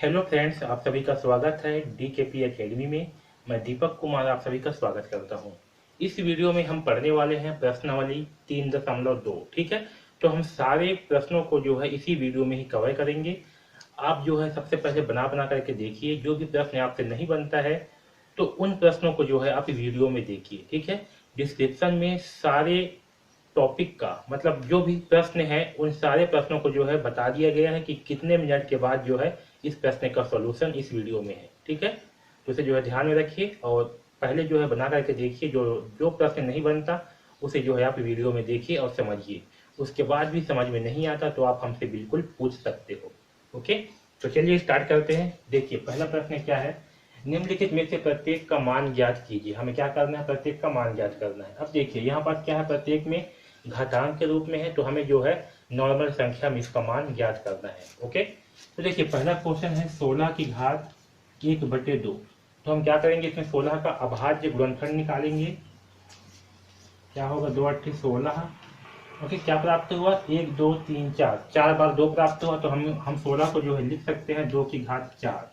Hello friends, आप सभी का स्वागत है DKP एकेडमी में। मैं दीपक कुमार आप सभी का स्वागत करता हूं। इस वीडियो में हम पढ़ने वाले हैं प्रश्नावली 3.2। ठीक है, तो हम सारे प्रश्नों को जो है इसी वीडियो में ही कवर करेंगे। आप जो है सबसे पहले बना बना करके देखिए, जो भी प्रश्न आपसे नहीं बनता है तो उन प्रश्नों को जो है आप वीडियो में देखिए। ठीक है, डिस्क्रिप्शन में सारे टॉपिक का मतलब जो भी प्रश्न है उन सारे प्रश्नों को जो है बता दिया गया है कि कितने मिनट के बाद जो है इस प्रश्न का सॉल्यूशन इस वीडियो में है। ठीक है, तो इसे जो है ध्यान में रखिए और पहले जो है बना करके देखिए। जो जो प्रश्न नहीं बनता उसे जो है आप वीडियो में देखिए और समझिए। उसके बाद भी समझ में नहीं आता तो आप हमसे बिल्कुल पूछ सकते हो। ओके, तो चलिए स्टार्ट करते हैं। देखिए पहला प्रश्न क्या है, निम्नलिखित में से प्रत्येक का मान ज्ञात कीजिए। हमें क्या करना है, प्रत्येक का मान ज्ञात करना है। अब देखिए यहाँ पर क्या है, प्रत्येक में घातांक के रूप में है तो हमें जो है नॉर्मल संख्या में इसका मान ज्ञात करना है। ओके, तो देखिए पहला क्वेश्चन है 16 की घात 1/2। तो हम क्या करेंगे, इसमें 16 का अभाज्य गुणनखंड निकालेंगे। क्या होगा, 2 8 16। ओके, क्या प्राप्त हुआ, 1 2 3 4, 4 बार 2 प्राप्त हुआ तो हम 16 को जो है लिख सकते हैं 2 की घात 4।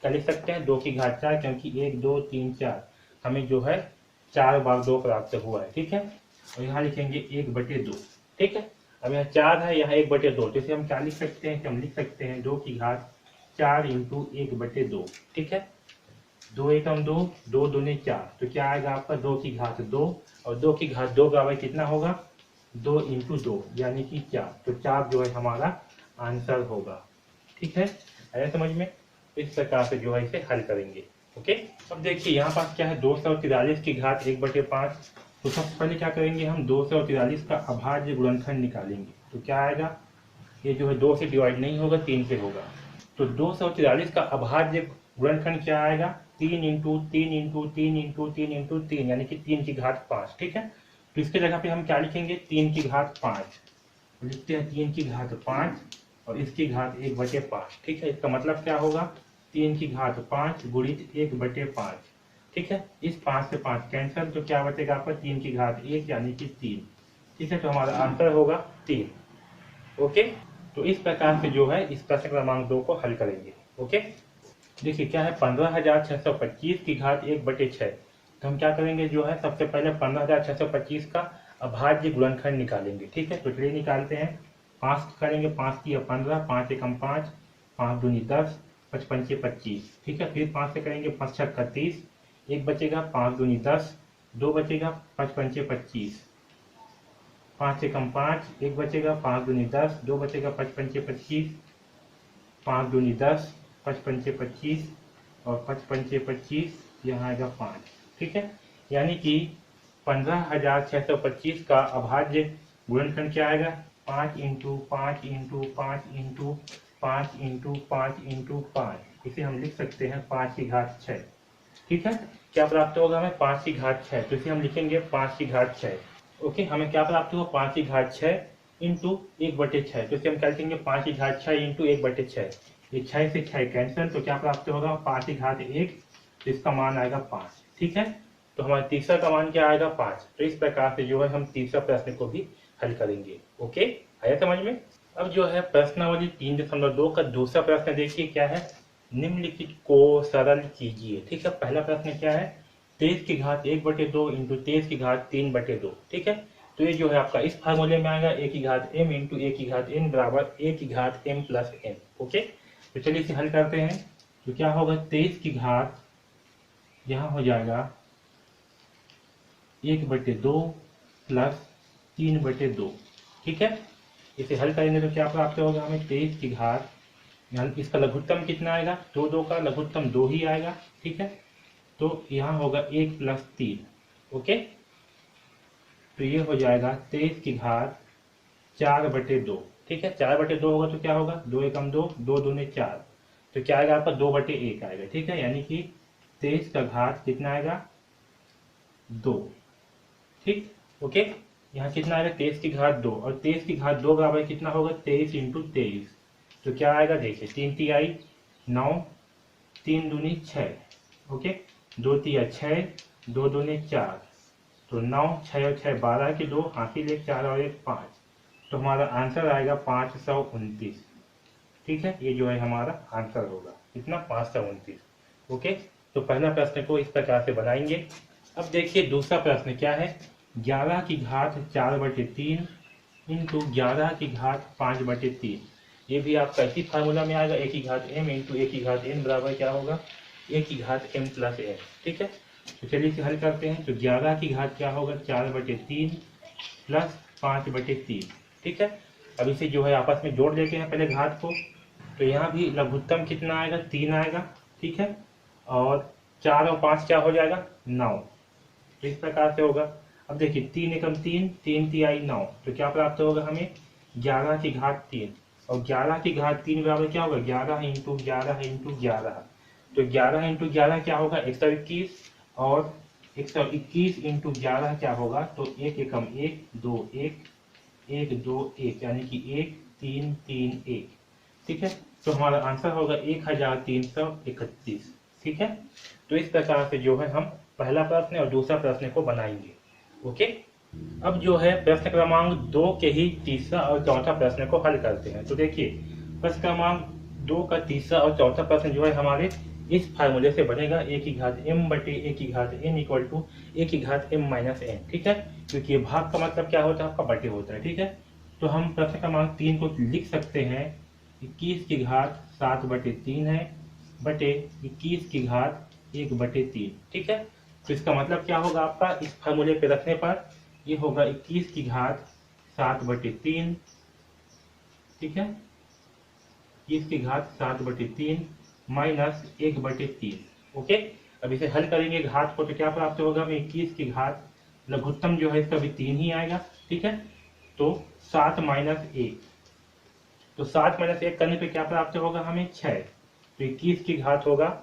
क्या लिख सकते हैं, 2 की घात 4, क्योंकि 1 2 3 4 हमें जो है 4 बार 2 प्राप्त हुआ है। ठीक है, और यहाँ लिखेंगे 1/2। ठीक है, अब यहाँ 4 है, यहाँ 1/2, तो इसे हम क्या लिख सकते हैं कि हम लिख सकते हैं 2 की घात 4 इंटू 1/2। ठीक है, 2 एकम 2, 2 दूनी 4, तो क्या आएगा आपका 2 की घात 2, और 2 की घात 2 बराबर कितना होगा, 2 इंटू 2 यानी कि 4। तो 4 जो है हमारा आंसर होगा। ठीक है, आया समझ में। इस प्रकार से जो है इसे हल करेंगे। ओके, अब देखिए यहाँ पास क्या है, 243 की घात 1/5। तो सबसे पहले क्या करेंगे, हम 243 का अभाज्य गुणनखंड निकालेंगे। तो क्या आएगा, ये जो है 2 से डिवाइड नहीं होगा, 3 से होगा। तो 243 का अभाज्य गुणनखंड क्या आएगा, 3 इंटू 3 इंटू 3 इंटू 3 इंटू 3 यानी कि 3 की घात 5। ठीक है, तो इसके जगह पे हम क्या लिखेंगे, 3 की घात 5 लिखते हैं, 3 की घात 5 और इसकी घात 1/5। ठीक है, इसका मतलब क्या होगा, 3 की घात 5 गुणित 1/5। ठीक है, इस 5 से 5 कैंसिल, तो क्या बचेगा आपका 3 की घात 1 यानी कि 3। ठीक है, तो हमारा आंसर होगा 3। ओके, तो इस प्रकार से जो है इस प्रश्न क्रमांक 2 को हल करेंगे। ओके, देखिए क्या है, 15,625 की घात 1/6। तो हम क्या करेंगे, जो है सबसे पहले 15,625 का अभाज्य गुणनखंड निकालेंगे। ठीक है, तो चलिए निकालते हैं। 5 करेंगे, 5 की 15, 5 एकम 5, 5 दूनी 10, 5 पंचे 25। ठीक है, फिर 5 से करेंगे, 5 छक्का 30, एक बचेगा, 5 दूनी 10, 2 बचेगा, 5 पंचे 25, 5 एकम 5, एक बचेगा, 5 दूनी 10, 2 बचेगा, 5 पंचे 25, 5 दूनी 10, 5 पंचे 25 और 5 पंचे 25, यहाँ आएगा 5। ठीक है, यानी कि 15,625 का अभाज्य गुणनखंड क्या आएगा, 5 into 5 into 5 into 5 into 5 into 5। इसे हम लिख सकते हैं 5 की घात 6। ठीक है, क्या प्राप्त होगा हमें, 5 की घात 6, तो इसे हम लिखेंगे 5 की घात 6। ओके, हमें क्या प्राप्त हुआ, 5 की घात 6 इंटू 1/6, तो इसे हम क्या लिखेंगे, 5 की घात 6 इंटू 1/6। ये 6 से 6 कैंसिल, तो क्या प्राप्त होगा, 5 की घात 1, तो इसका मान आएगा 5। ठीक है, तो हमारा तीसरा का मान क्या आएगा, 5। तो इस प्रकार से जो है हम तीसरा प्रश्न को भी हल करेंगे। ओके, आया समझ में। अब जो है प्रश्नावली 3.2 का दूसरा प्रश्न देखिए क्या है, निम्नलिखित को सरल कीजिए। ठीक है, पहला प्रश्न क्या है, 23 की घात 1/2 इंटू 23 की घात 3/2। ठीक है, तो ये जो है आपका इस फार्मूले में आएगा, ए की घात m इंटू ए की घात n बराबर ए की घात m प्लस n। ओके, तो चलिए इसे हल करते हैं। तो क्या होगा, 23 की घात यहाँ हो जाएगा 1/2 प्लस 3/2। ठीक है, इसे हल करेंगे तो क्या प्राप्त होगा हमें, 23 की घात, यहाँ इसका लघुत्तम कितना आएगा, 2 2 का लघुत्तम 2 ही आएगा। ठीक है, तो यहाँ होगा 1 प्लस 3। ओके, तो ये हो जाएगा 23 की घात 4/2। ठीक है, 4/2 होगा तो क्या होगा, 2 एकम 2, 2 दूने 4, तो क्या आएगा आपका 2/1 आएगा। ठीक है, यानी कि 23 का घात कितना आएगा, 2। ठीक, ओके, यहाँ कितना आएगा, 23 की घात 2, और 23 की घात 2 बराबर कितना होगा, 23 इंटू 23। तो क्या आएगा, देखिए 3 तिहाई 9, 3 दूनी 6। ओके, 2 तिया 6, 2 दूनी 4, तो 9, 6 और 6 12 के 2, हासिल 1 4 और 1 5। तो हमारा आंसर आएगा 529। ठीक है, ये जो है हमारा आंसर होगा कितना 529। ओके, तो पहला प्रश्न को इस प्रकार से बनाएंगे। अब देखिए दूसरा प्रश्न क्या है, 11 की घात 4/3 इंटू 11 की घात 5/3। ये भी आपका इसी फार्मूला में आएगा, ए की घात m इंटू ए की घात n बराबर क्या होगा, ए की घात m प्लस n। ठीक है, तो चलिए इसे हल करते हैं। तो 11 की घात क्या होगा, 4/3 प्लस 5/3। ठीक है, अब इसे जो है आपस में जोड़ लेते हैं पहले घात को। तो यहाँ भी लघुत्तम कितना आएगा, 3 आएगा। ठीक है, और 4 और 5 क्या हो जाएगा, 9। तो इस प्रकार से होगा। अब देखिए 3 एकम 3, 3 तिहाई 9, तो क्या प्राप्त होगा हमें, 11 की घात 3। और 11 की घात 3 बराबर क्या होगा, 11 इंटू 11 इंटू 11। तो 11 इंटू 11 क्या होगा, 121। और 121 इंटू 11 क्या होगा, तो 1 एकम 1, 2 1, 1 2 1, यानी कि 1 3 3 1। ठीक है, तो हमारा आंसर होगा 1331। ठीक है, तो इस प्रकार से जो है हम पहला प्रश्न और दूसरा प्रश्न को बनाएंगे। ओके, अब जो है प्रश्न क्रमांक 2 के ही तीसरा और चौथा प्रश्न को हल करते हैं। तो देखिए प्रश्न क्रमांक 2 का तीसरा और चौथा प्रश्न जो है हमारे इस फार्मूले से बनेगा, ए की घात m बटे ए की घात n इक्वल टू ए की घात m माइनस n। ठीक है, क्योंकि भाग का मतलब क्या होता है, आपका बटे होता है। ठीक है, तो हम प्रश्न क्रमांक 3 को लिख सकते हैं 21 की घात 7/3 है बटे 21 की घात 1/3। ठीक है, तो इसका मतलब क्या होगा आपका, इस फार्मूले पे रखने पर ये होगा 21 की घात 7/3। ठीक है, 21 की घात 7/3 माइनस 1/3। ओके, अब इसे हल करेंगे घात को, तो क्या प्राप्त होगा हमें, 21 की घात लघुत्तम जो है इसका भी 3 ही आएगा। ठीक है, तो 7 माइनस 1, तो 7 माइनस 1 करने पे क्या प्राप्त होगा हमें, 6। तो 21 की घात होगा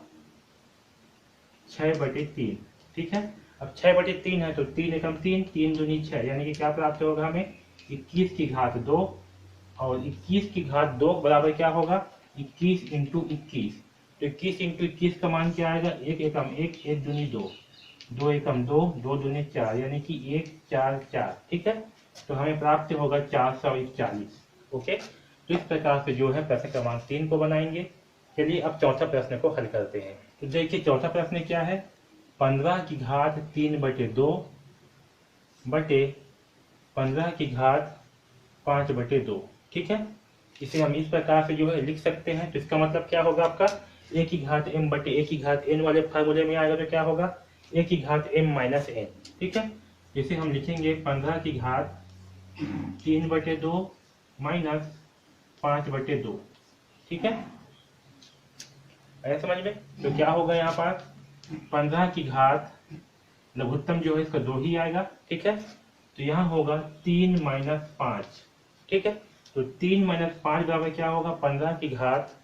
6/3। ठीक है, अब 6/3 है तो 3 एकम 3, 3 दूनी 6, यानी कि क्या प्राप्त होगा हमें, 21 की घात 2। और 21 की घात 2 बराबर क्या होगा, 21 इंटू 21। तो 21 इंटू 21 का मान क्या आएगा, 1 एकम 1, 1 दूनी 2, 2 एकम 2, 2 दूनी 4, यानी कि 1 4 4। ठीक है, तो हमें प्राप्त होगा 441। ओके, तो इस प्रकार से जो है प्रश्न क्रमांक 3 को बनाएंगे। चलिए अब चौथा प्रश्न को हल करते हैं। तो देखिए चौथा प्रश्न क्या है, 15 की घात 3/2 बटे 15 की घात 5/2। ठीक है, इसे हम इस प्रकार से जो है लिख सकते हैं। तो इसका मतलब क्या होगा आपका, ए की घात m बटे ए की घात n वाले फार्मूले में आएगा तो क्या होगा, ए की घात m माइनस n। ठीक है, इसे हम लिखेंगे 15 की घात 3/2 माइनस 5/2। ठीक है, ऐसा समझ में। तो क्या होगा यहाँ पर, 15 की घात लघुत्तम जो है इसका 2 ही आएगा। ठीक है, तो यहाँ होगा 3 माइनस 5। ठीक है, तो 3 माइनस 5 बराबर क्या होगा, 15 की घात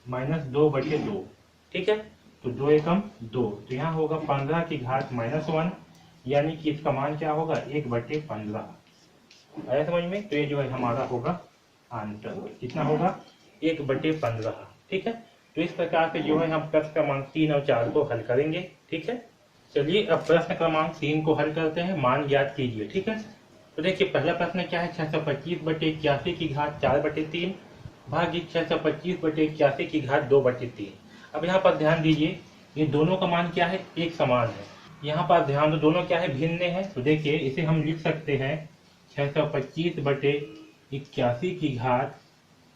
माइनस 2/2। ठीक है, तो 2 एकम 2, तो यहाँ होगा 15 की घात -1, यानी कि इसका मान क्या होगा, 1/15। आया समझ में। तो ये जो है हमारा होगा आंसर, कितना होगा, 1/15। ठीक है, तो इस प्रकार से जो है हम प्रश्न क्रमांक 3 और 4 को हल करेंगे। ठीक है, चलिए अब प्रश्न क्रमांक 3 को हल करते हैं, मान ज्ञात कीजिए। ठीक है, तो देखिए पहला प्रश्न क्या है, 625/81 की घात 4/3 भागित 625/81 की घात 2/3। अब यहाँ पर ध्यान दीजिए, ये दोनों का मान क्या है, एक समान है। यहाँ पर ध्यान दो, दोनों क्या है, भिन्न है। तो देखिए इसे हम लिख सकते हैं 625/81 की घात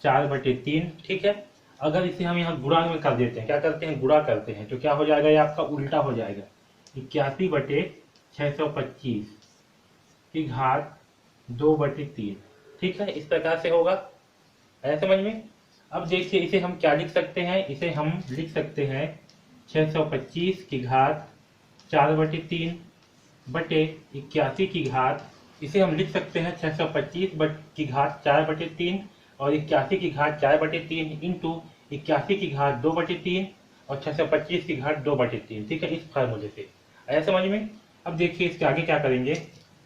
4/3। ठीक है, अगर इसे हम यहाँ गुणा में कर देते हैं, क्या करते हैं, गुणा करते हैं, तो क्या हो जाएगा, ये आपका उल्टा हो जाएगा, 81/625 की घात 2/3। ठीक है, इस प्रकार से होगा, है समझ में। अब देखिए इसे हम क्या लिख सकते हैं, इसे हम लिख सकते हैं 625 की घात 4/3 बटे 81 की घात, इसे हम लिख सकते हैं 625 की घात 4/3 और 81 की घात 4/3 इंटू 81 की घात 2/3 और 625 की घात 2/3। ठीक है, इस फार्मूले से आया समझ में। अब देखिए इसके आगे क्या करेंगे,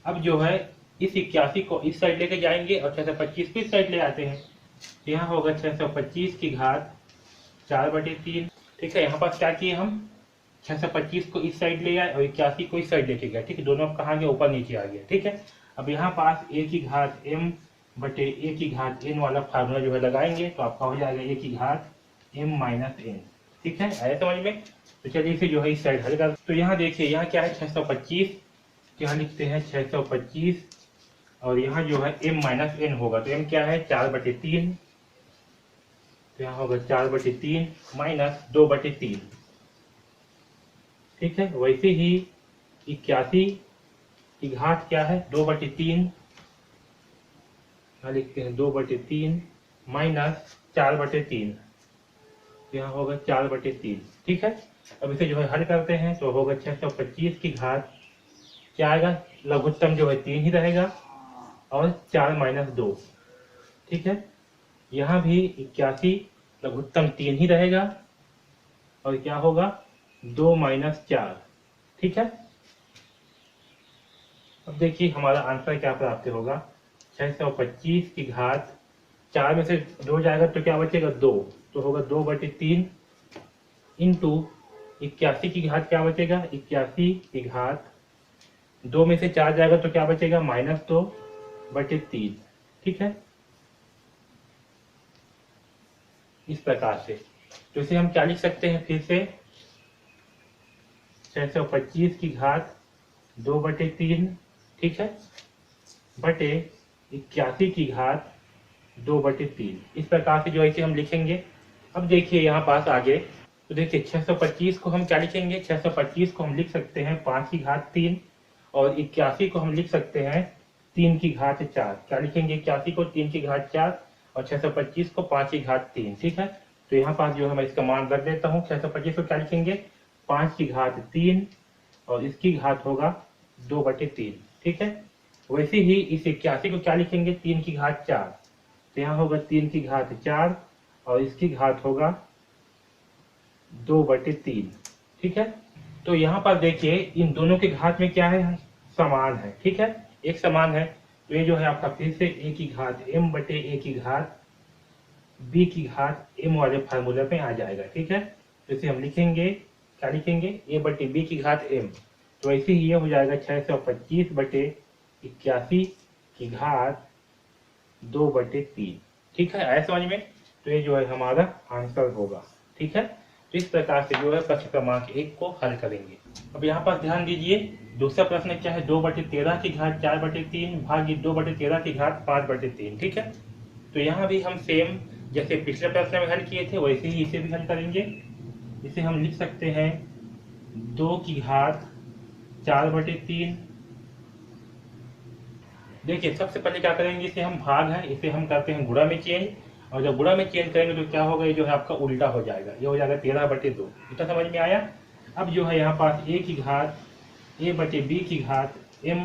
अब जो है इस 81 को इस साइड लेके जाएंगे और 625 को इस साइड ले आते हैं। तो यहाँ होगा 625 की घात 4/3। ठीक है, यहाँ पर क्या किए हम, 625 को इस साइड ले आए और 81 को इस साइड लेके गए। ठीक है, दोनों कहाँ गए, ऊपर नीचे आ गया। ठीक है, अब यहाँ पास a की घात m बटे ए की घात n वाला फार्मूला जो है लगाएंगे तो आपका हो जाएगा ए की घात m माइनस n। ठीक है, आया समझ में? तो चलिए इसे जो है इस साइड हल कर। तो यहाँ देखिए, यहाँ क्या है 625, यहाँ लिखते हैं 625 और यहाँ जो है m माइनस n होगा। तो m क्या है 4/3, तो यहाँ होगा 4/3 माइनस 2/3। ठीक है, वैसे ही 81 की घात क्या है 2/3, यहाँ लिखते हैं 2/3 माइनस 4/3, यहाँ होगा 4/3। ठीक है, अब इसे जो है हल करते हैं तो होगा 625 की घात क्या आएगा, लघुत्तम जो है 3 ही रहेगा और 4 माइनस 2। ठीक है, यहाँ भी 81 लघुत्तम 3 ही रहेगा और क्या होगा 2 माइनस 4। ठीक है, अब देखिए हमारा आंसर क्या प्राप्त होगा, 625 की घात 4 में से 2 जाएगा तो क्या बचेगा 2, तो होगा 2/3 इंटू 81 की घात क्या बचेगा, 81 की घात 2 में से 4 जाएगा तो क्या बचेगा -2/3। ठीक है, इस प्रकार से। तो इसे हम क्या लिख सकते हैं फिर से, 625 की घात 2/3, ठीक है, बटे 81 की घात 2/3। इस प्रकार से जो है इसे हम लिखेंगे। अब देखिए यहाँ पास आगे, तो देखिए 625 को हम क्या लिखेंगे, 625 को हम लिख सकते हैं 5 की घात 3 और 81 को हम लिख सकते हैं 3 की घात 4। क्या लिखेंगे, 81 को 3 की घात 4 और 625 को 5 की घात 3। ठीक है, तो यहाँ पास जो है मैं इसका मान रख देता हूँ। 625 को क्या लिखेंगे 5 की घात 3 और इसकी घात होगा 2/3। ठीक है, वैसे ही इस 81 को क्या लिखेंगे 3 की घात 4, तो यहाँ होगा 3 की घात 4 और इसकी घात होगा 2/3। ठीक है, तो यहाँ पर देखिए इन दोनों के घात में क्या है, समान है। ठीक है, एक समान है, तो ये जो है आपका फिर से a की घात m बटे a की घात b की घात m वाले फार्मूले पे आ जाएगा। ठीक है, तो इसे हम लिखेंगे, क्या लिखेंगे a बटे b की घात m, तो ऐसे ही ये हो जाएगा 625 बटे 81 की घात 2/3। ठीक है, आया समझ में? तो ये जो है हमारा आंसर होगा। ठीक है, तो इस प्रकार से जो है प्रश्न क्रमांक 1 को हल करेंगे। अब यहाँ पर ध्यान दीजिए, दूसरा प्रश्न क्या है 2/13 की घात 4/3 भागी 2/13 की घात 5/3। ठीक है, तो यहाँ भी हम सेम जैसे पिछले प्रश्न में हल किए थे वैसे ही इसे भी हल करेंगे। इसे हम लिख सकते हैं 2 की घात 4/3। देखिए सबसे पहले क्या करेंगे, इसे हम भाग है इसे हम करते हैं गुणा में चेंज, और जब गुणा में चेंज करेंगे तो क्या होगा, ये जो है आपका उल्टा हो जाएगा, ये हो जाएगा 13/2। इतना समझ में आया? अब जो है यहाँ पास a की घात a बटे b की घात m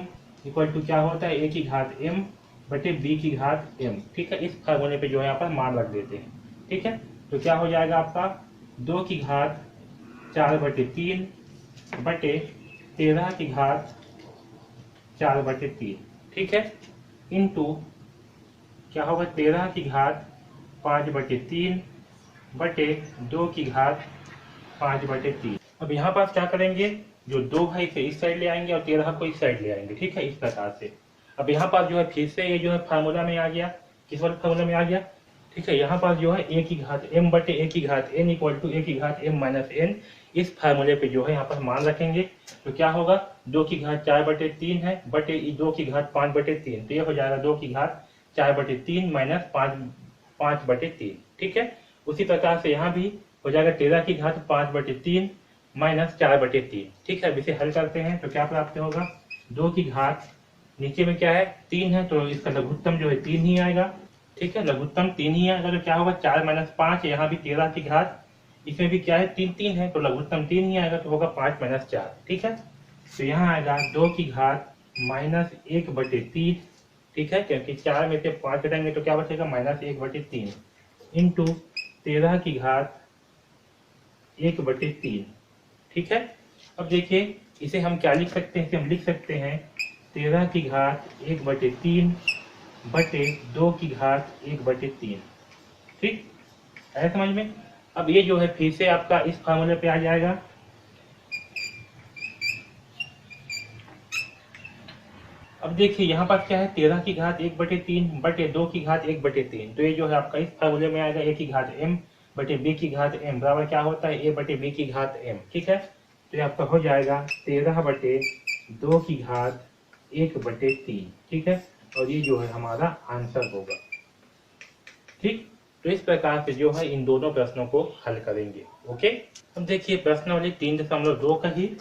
इक्वल टू क्या होता है, a की घात m बटे b की घात m। ठीक है, इस फार्मूले पे जो है यहाँ पर मान रख देते हैं। ठीक है, तो क्या हो जाएगा आपका 2 की घात 4/3 बटे 13 की घात 4/3। ठीक है, इंटू क्या होगा 13 की घात 5/3 बटे 2 की घात 5/3। अब यहाँ पास क्या करेंगे, जो 2 है इसे इस साइड ले आएंगे और 13 को इस साइड ले आएंगे। ठीक है, इस प्रकार से। अब यहाँ पास जो है फिर से ये जो है फार्मूला में आ गया, किस वाले फार्मूला में आ गया। ठीक है, यहाँ पास जो है a की घात m बटे a की घात n इक्वल टू a की घात m माइनस n, इस फार्मूले पे जो है यहाँ पर मान रखेंगे। तो क्या होगा 2 की घात 4/3 है बटे 2 की घात 5/3, तो ये हो जाएगा 2 की घात 4/3 माइनस 5/3। ठीक है, उसी प्रकार से यहाँ भी हो जाएगा 13 की घात 5/3 माइनस 4/3। ठीक है, अब इसे हल करते हैं तो क्या प्राप्त होगा, 2 की घात नीचे में क्या है 3 है, तो इसका लघुत्तम जो है 3 ही आएगा। ठीक है, लघुत्तम 3 ही आएगा, तो क्या होगा 4 माइनस 5, यहाँ भी 13 की घात, इसमें भी क्या है 3 है, तो लघुत्तम 3 ही आएगा, तो होगा 5 माइनस 4। ठीक है, तो यहाँ आएगा 2 की घात -1/3। ठीक है, क्योंकि 4 में से 5 घटाएंगे तो क्या बचेगा -1/3 इंटू 13 की घात 1/3। ठीक है, अब देखिए इसे हम क्या लिख सकते हैं, इसे हम लिख सकते हैं 13 की घात 1/3 बटे 2 की घात 1/3। ठीक है, समझ में? अब ये जो है फिर से आपका इस फार्मूले पे आ जाएगा। अब देखिए यहाँ पर क्या है, 13 की घात 1/3 बटे 2 की घात 1/3। तो ये जो है आपका इस फार्मूले में आएगा, a की घात m बटे b की घात m बराबर क्या होता है, a बटे b की घात m। ठीक है, तो ये आपका हो जाएगा 13/2 की घात 1/3। ठीक है, और ये जो है हमारा आंसर होगा। ठीक, तो इस प्रकार से जो है इन दोनों प्रश्नों को हल करेंगे। ओके, अब देखिए प्रश्नावली 3.2 का ही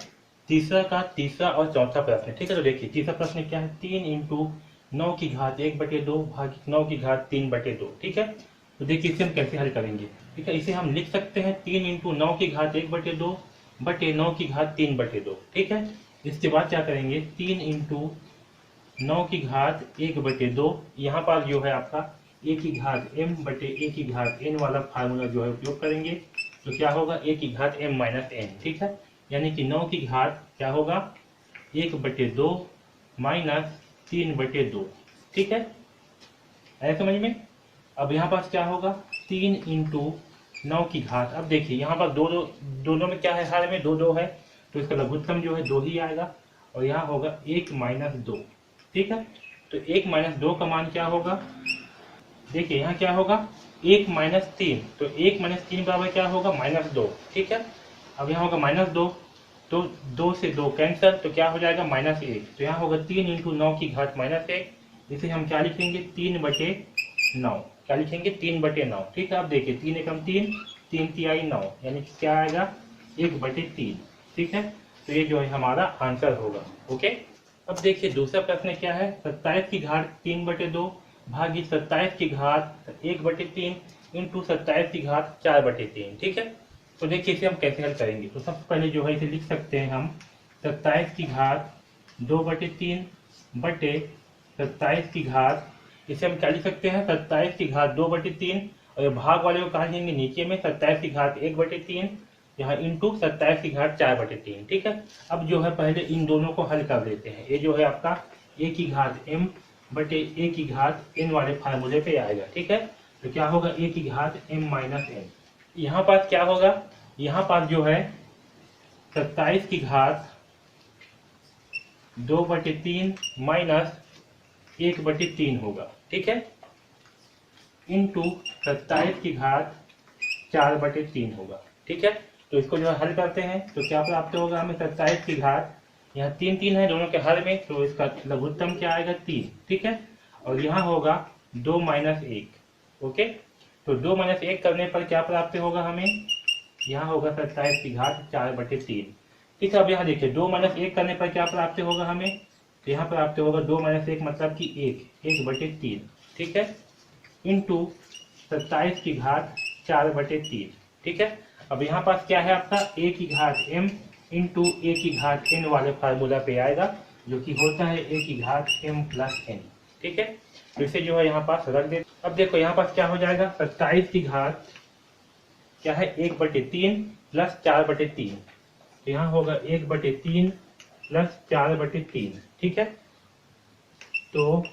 तीसरा और चौथा प्रश्न। ठीक है, तो देखिए तीसरा प्रश्न क्या है, 3 इंटू 9 की घात 1/2 भागित 9 की घात 3/2। ठीक है, तो देखिए इसे हम कैसे हल करेंगे। ठीक है, इसे हम लिख सकते हैं 3 इंटू 9 की घात 1/2 बटे 9 की घात 3/2। ठीक है, इसके बाद क्या करेंगे, 3 इंटू 9 की घात 1/2, यहाँ पर जो है आपका a की घात m बटे a की घात n वाला फार्मूला जो है उपयोग करेंगे। तो क्या होगा, a की घात m माइनस n। ठीक है, यानी कि 9 की घात क्या होगा, 1/2 माइनस 3/2। ठीक है, है समझ में। अब यहाँ पास क्या होगा, 3 इंटू 9 की घात। अब देखिए यहाँ पर दोनों में क्या है, हर में 2 है, तो इसका लघुत्तम जो है 2 ही आएगा, और यहाँ होगा 1 माइनस 2। ठीक है, तो 1 माइनस 2 का मान क्या होगा, देखिए यहाँ क्या होगा, 1 माइनस 3। तो 1 माइनस 3 बराबर क्या होगा, -2। ठीक है, अब यहाँ होगा -2, तो 2 से 2 कैंसिल, तो क्या हो जाएगा, -1। तो यहाँ होगा 3 इंटू 9 की घात -1। इसे हम क्या लिखेंगे, 3/9। क्या लिखेंगे, 3/9। ठीक है, अब देखिए 3 एकम 3, 3 तिहाई 9, यानी कि क्या आएगा, 1/3। ठीक है, तो ये जो है हमारा आंसर होगा। ओके, अब देखिए दूसरा प्रश्न क्या है, 27 की घात 3/2 भागित 27 की घात 1/3 इंटू 27 की घात 4/3। ठीक है, तो देखिए इसे हम कैसे हल करेंगे। तो सबसे पहले जो है इसे लिख सकते हैं हम 27 की घात 2/3 बटे 27 की घात, इसे हम क्या लिख सकते हैं, 27 की घात 2/3, और भाग वाले को कहा जाएंगे नीचे में, 27 की घात 1/3 यहाँ इंटू 27 की घात 4/3। ठीक है, अब जो है पहले इन दोनों को हल कर देते हैं। ये जो है आपका a की घात m बटे a की घात n वाले फार्मूले पे आएगा। ठीक है, तो क्या होगा, a की घात m माइनस n। यहाँ पास क्या होगा, यहाँ पास जो है 27 की घात 2/3 माइनस 1/3 होगा। ठीक है, इंटू 27 की घात 4/3 होगा। ठीक है, तो इसको जो है हल करते हैं, तो क्या प्राप्त होगा हमें, 27 की घात, यहाँ 3 3 है दोनों के हर में, तो इसका लघुत्तम क्या आएगा, 3। ठीक है, और यहाँ होगा 2 माइनस 1। ओके, तो 2 माइनस 1 करने पर क्या प्राप्त होगा हमें, यहाँ होगा 27 की घात 4/3। ठीक है, अब यहाँ देखिए 2 माइनस 1 करने पर क्या प्राप्त होगा हमें, तो यहाँ प्राप्त होगा 2 माइनस 1 मतलब कि 1/3। ठीक है, इंटू 27 की घात 4/3। ठीक है, अब यहाँ पास क्या है आपका, a की घात m इंटू a की घात n वाले फार्मूला पे आएगा, जो कि होता है a की घात m प्लस n। ठीक है, तो इसे जो है यहाँ पास रख दे। अब देखो यहाँ पास क्या हो जाएगा, 27 की घात क्या है, 1/3 प्लस 4/3, तो यहाँ होगा 1/3 प्लस 4/3। ठीक है, तो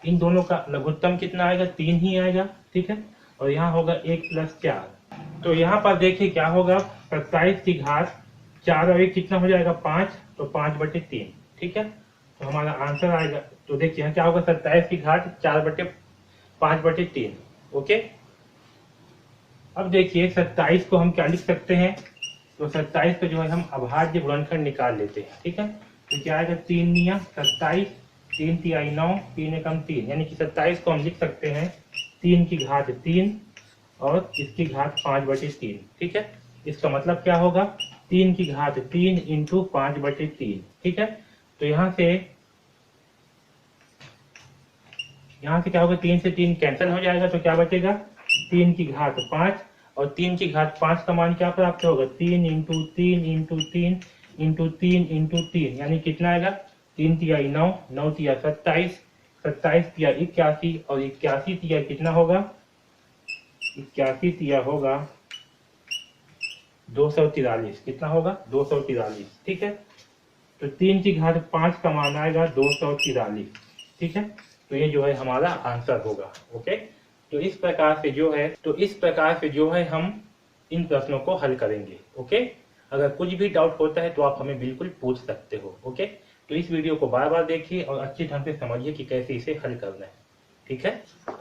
इन दोनों का लघुत्तम कितना आएगा, 3 ही आएगा। ठीक है, और यहाँ होगा 1 प्लस 4, तो यहाँ पर देखिए क्या होगा, 27 की घात 4 और 1 कितना हो जाएगा, 5, तो 5/3। ठीक है, तो हमारा आंसर आएगा, तो देखिए यहाँ क्या होगा, 27 की घात 4/5/3। ओके, अब देखिए 27 को हम क्या लिख सकते हैं, तो 27 को जो है हम अभाज्य गुणनखंड निकाल लेते हैं। ठीक है, तो क्या आएगा, 3 निया 27, 3 तिहाई 9, 3 एकम 3, यानी कि 27 को हम लिख सकते हैं 3 की घात 3 और इसकी घात 5/3। ठीक है, इसका मतलब क्या होगा, 3 की घात 3 इंटू 5/3। ठीक है, तो यहाँ से क्या होगा, 3 से 3 कैंसिल हो जाएगा, तो क्या बचेगा, 3 की घात 5, और 3 की घात 5 का मान क्या प्राप्त होगा, 3 इंटू 3 इंटू 3 इंटू 3 इंटू 3, यानी कितना आएगा, 3 तिहाई 9, 9 तिहाई 27, 27 तिहाई 81, और 81 तिहाई कितना होगा, 81 तिया होगा 243। कितना होगा, 243। ठीक है, तो 3 की घात 5 का मान आएगा 243। ठीक है, तो ये जो है हमारा आंसर होगा। ओके, तो इस प्रकार से जो है हम इन प्रश्नों को हल करेंगे। ओके, अगर कुछ भी डाउट होता है तो आप हमें बिल्कुल पूछ सकते हो। ओके, तो तो इस वीडियो को बार बार देखिए और अच्छे ढंग से समझिए कि कैसे इसे हल करना है। ठीक है,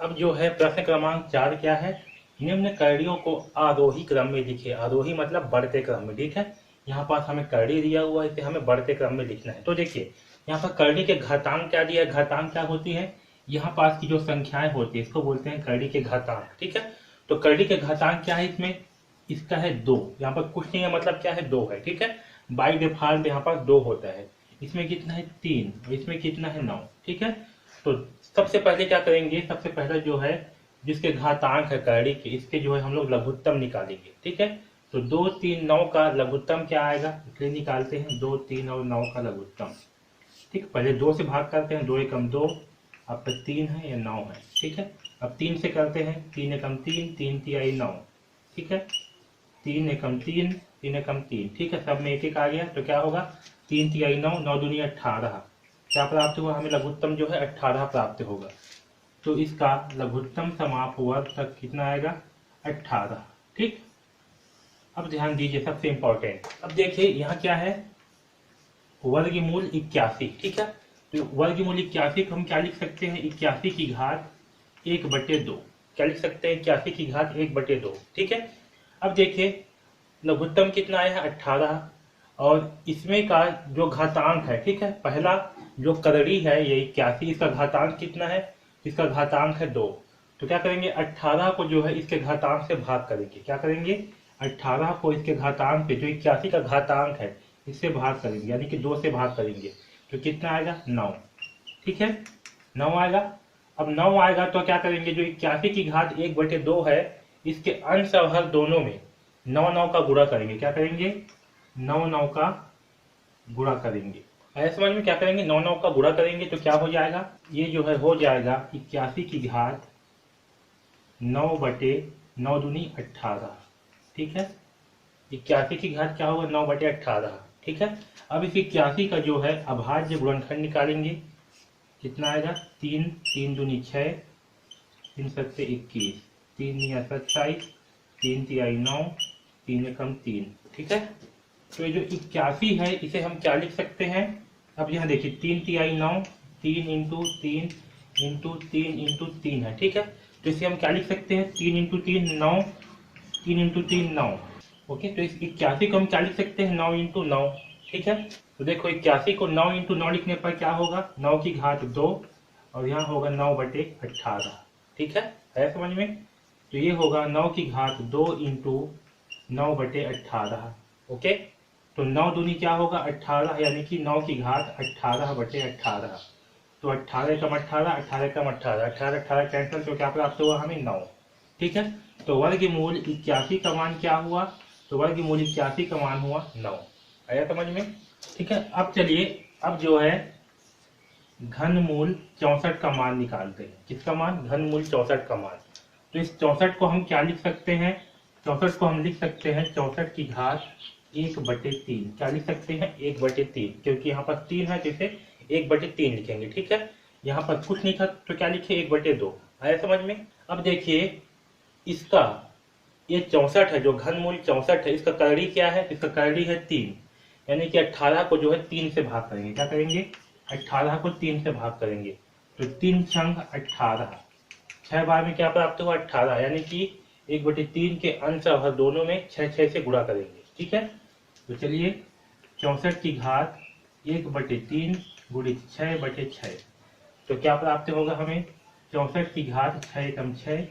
अब जो है प्रश्न क्रमांक 4 क्या है, निम्न कड़ियों को आरोही क्रम में लिखे। आरोही मतलब बढ़ते क्रम में। ठीक है, यहाँ पास हमें कड़ी दिया हुआ है, इसे हमें बढ़ते क्रम में लिखना है। तो देखिए यहाँ पर कड़ी के घातांक क्या दिया है, घातांक क्या होती है, यहाँ पास की जो संख्याएं होती है इसको बोलते हैं कड़ी के घातांक। ठीक है, तो कड़ी के घातांक क्या है इसमें, इसका है 2। यहाँ पर कुछ नहीं है, मतलब क्या है 2 है। ठीक है, बाई डिफॉल्ट यहाँ पर 2 होता है। इसमें कितना है 3 और इसमें कितना है 9। ठीक है, तो सबसे पहले क्या करेंगे, सबसे पहले जो है जिसके घातांक है कड़ी के, इसके जो है हम लोग लघुत्तम निकालेंगे। ठीक है, तो 2 3 9 का लघुत्तम क्या आएगा, इसलिए निकालते हैं 2 3 और 9 का लघुत्तम। ठीक, पहले 2 से भाग करते हैं, 2 एकम 2, अब तक 3 है या 9 है। ठीक है, अब 3 से करते हैं, 3 एकम 3, 3 तिहाई 9। ठीक है, 3 एकम 3, 3 एकम 3। ठीक है, सब में एक एक आ गया, तो क्या होगा 3 तिहाई 9, 9 दूनी 18। क्या प्राप्त हुआ हमें, लघुत्तम जो है 18 प्राप्त होगा। तो इसका लघुत्तम समाप वर्ग तक कितना आएगा, 18। ठीक, अब ध्यान दीजिए सबसे इंपॉर्टेंट, अब देखिए यहाँ क्या है, वर्गमूल 81। ठीक है, तो वर्गमूल 81 को हम क्या लिख सकते हैं, 81 की घात 1/2। क्या लिख सकते हैं, 81 की घात 1/2। ठीक है, अब देखिए लघुत्तम कितना आया है 18, और इसमें का जो घातांक है, ठीक है, पहला जो कड़ी है ये 81, इसका घातांक कितना है, इसका घातांक है 2। तो क्या करेंगे 18 को जो है इसके घातांक से भाग करेंगे। क्या करेंगे 18 को इसके घातांक पे, जो 81 का घातांक है इससे भाग करेंगे, यानी कि 2 से भाग करेंगे, तो कितना आएगा 9। ठीक है, 9 आएगा। अब 9 आएगा तो क्या करेंगे, जो 81 की घात 1/2 है इसके अंश और हर दोनों में 9 9 का गुणा करेंगे। क्या करेंगे 9 9 का गुणा करेंगे। ऐसे समझ में, क्या करेंगे 9 9 का गुणा करेंगे तो क्या हो जाएगा, ये जो है हो जाएगा 81 की घात 9/9 दूनी 18। ठीक है, 81 की घात क्या होगा 9/18। ठीक है, अब इस 81 का जो है अभाज्य गुणनखंड निकालेंगे। कितना आएगा 3 3 दूनी 6, 3 सत्ते 21, 3 निया 27, 3 तिहाई 9, 3 एकम 3। ठीक है, तो ये जो 81 है इसे हम क्या लिख सकते हैं, अब यहाँ देखिए 3 तिहाई 9, 3 इंटू 3 इंटू 3 इंटू 3 है। ठीक है, तो इसे हम क्या लिख सकते हैं 3 इंटू 3 9, 3 इंटू 3 9। ओके, तो इस 81 को हम क्या लिख सकते हैं 9 इंटू 9। ठीक है, तो देखो 81 को 9 इंटू 9 लिखने पर क्या होगा 9 की घात 2, और यहाँ होगा 9/18। ठीक है समझ में, तो ये होगा 9 की घात 2 इंटू 9/18। ओके, तो 9 दूनी क्या होगा 18, यानी कि 9 की घात 18/18। तो 18 कम 18, 18 कम 18, 18 18 कैंसिल, तो क्या प्राप्त हुआ हमें 9। ठीक है, तो वर्गमूल 81 का मान क्या हुआ, तो वर्गमूल 81 का मान हुआ 9। आया समझ में। ठीक है, अब चलिए अब जो है घनमूल 64 का मान निकालते हैं। किसका मान, घनमूल 64 का मान। तो इस 64 को हम क्या लिख सकते हैं, 64 को हम लिख सकते हैं 64 की घात 1/3। क्या लिख सकते हैं 1/3, क्योंकि यहाँ पर 3 है तो इसे 1/3 लिखेंगे। ठीक है, यहाँ पर कुछ नहीं था तो क्या लिखे 1/2। आया समझ में। अब देखिए इसका ये 64 है, जो घनमूल 64 है, इसका कड़ी क्या है, इसका कड़ी है 3, यानी कि 18 को जो है 3 से भाग करेंगे। क्या करेंगे 18 को 3 से भाग करेंगे, तो 3 छंग 18, 6 बार में क्या प्राप्त हुआ 18, यानी कि 1/3 के अंश और दोनों में 6 6 से गुणा करेंगे। ठीक है, तो चलिए 64 की घात 1/3 गुणित 6/6, तो क्या प्राप्त होगा हमें 64 की घात 6 एकम 6,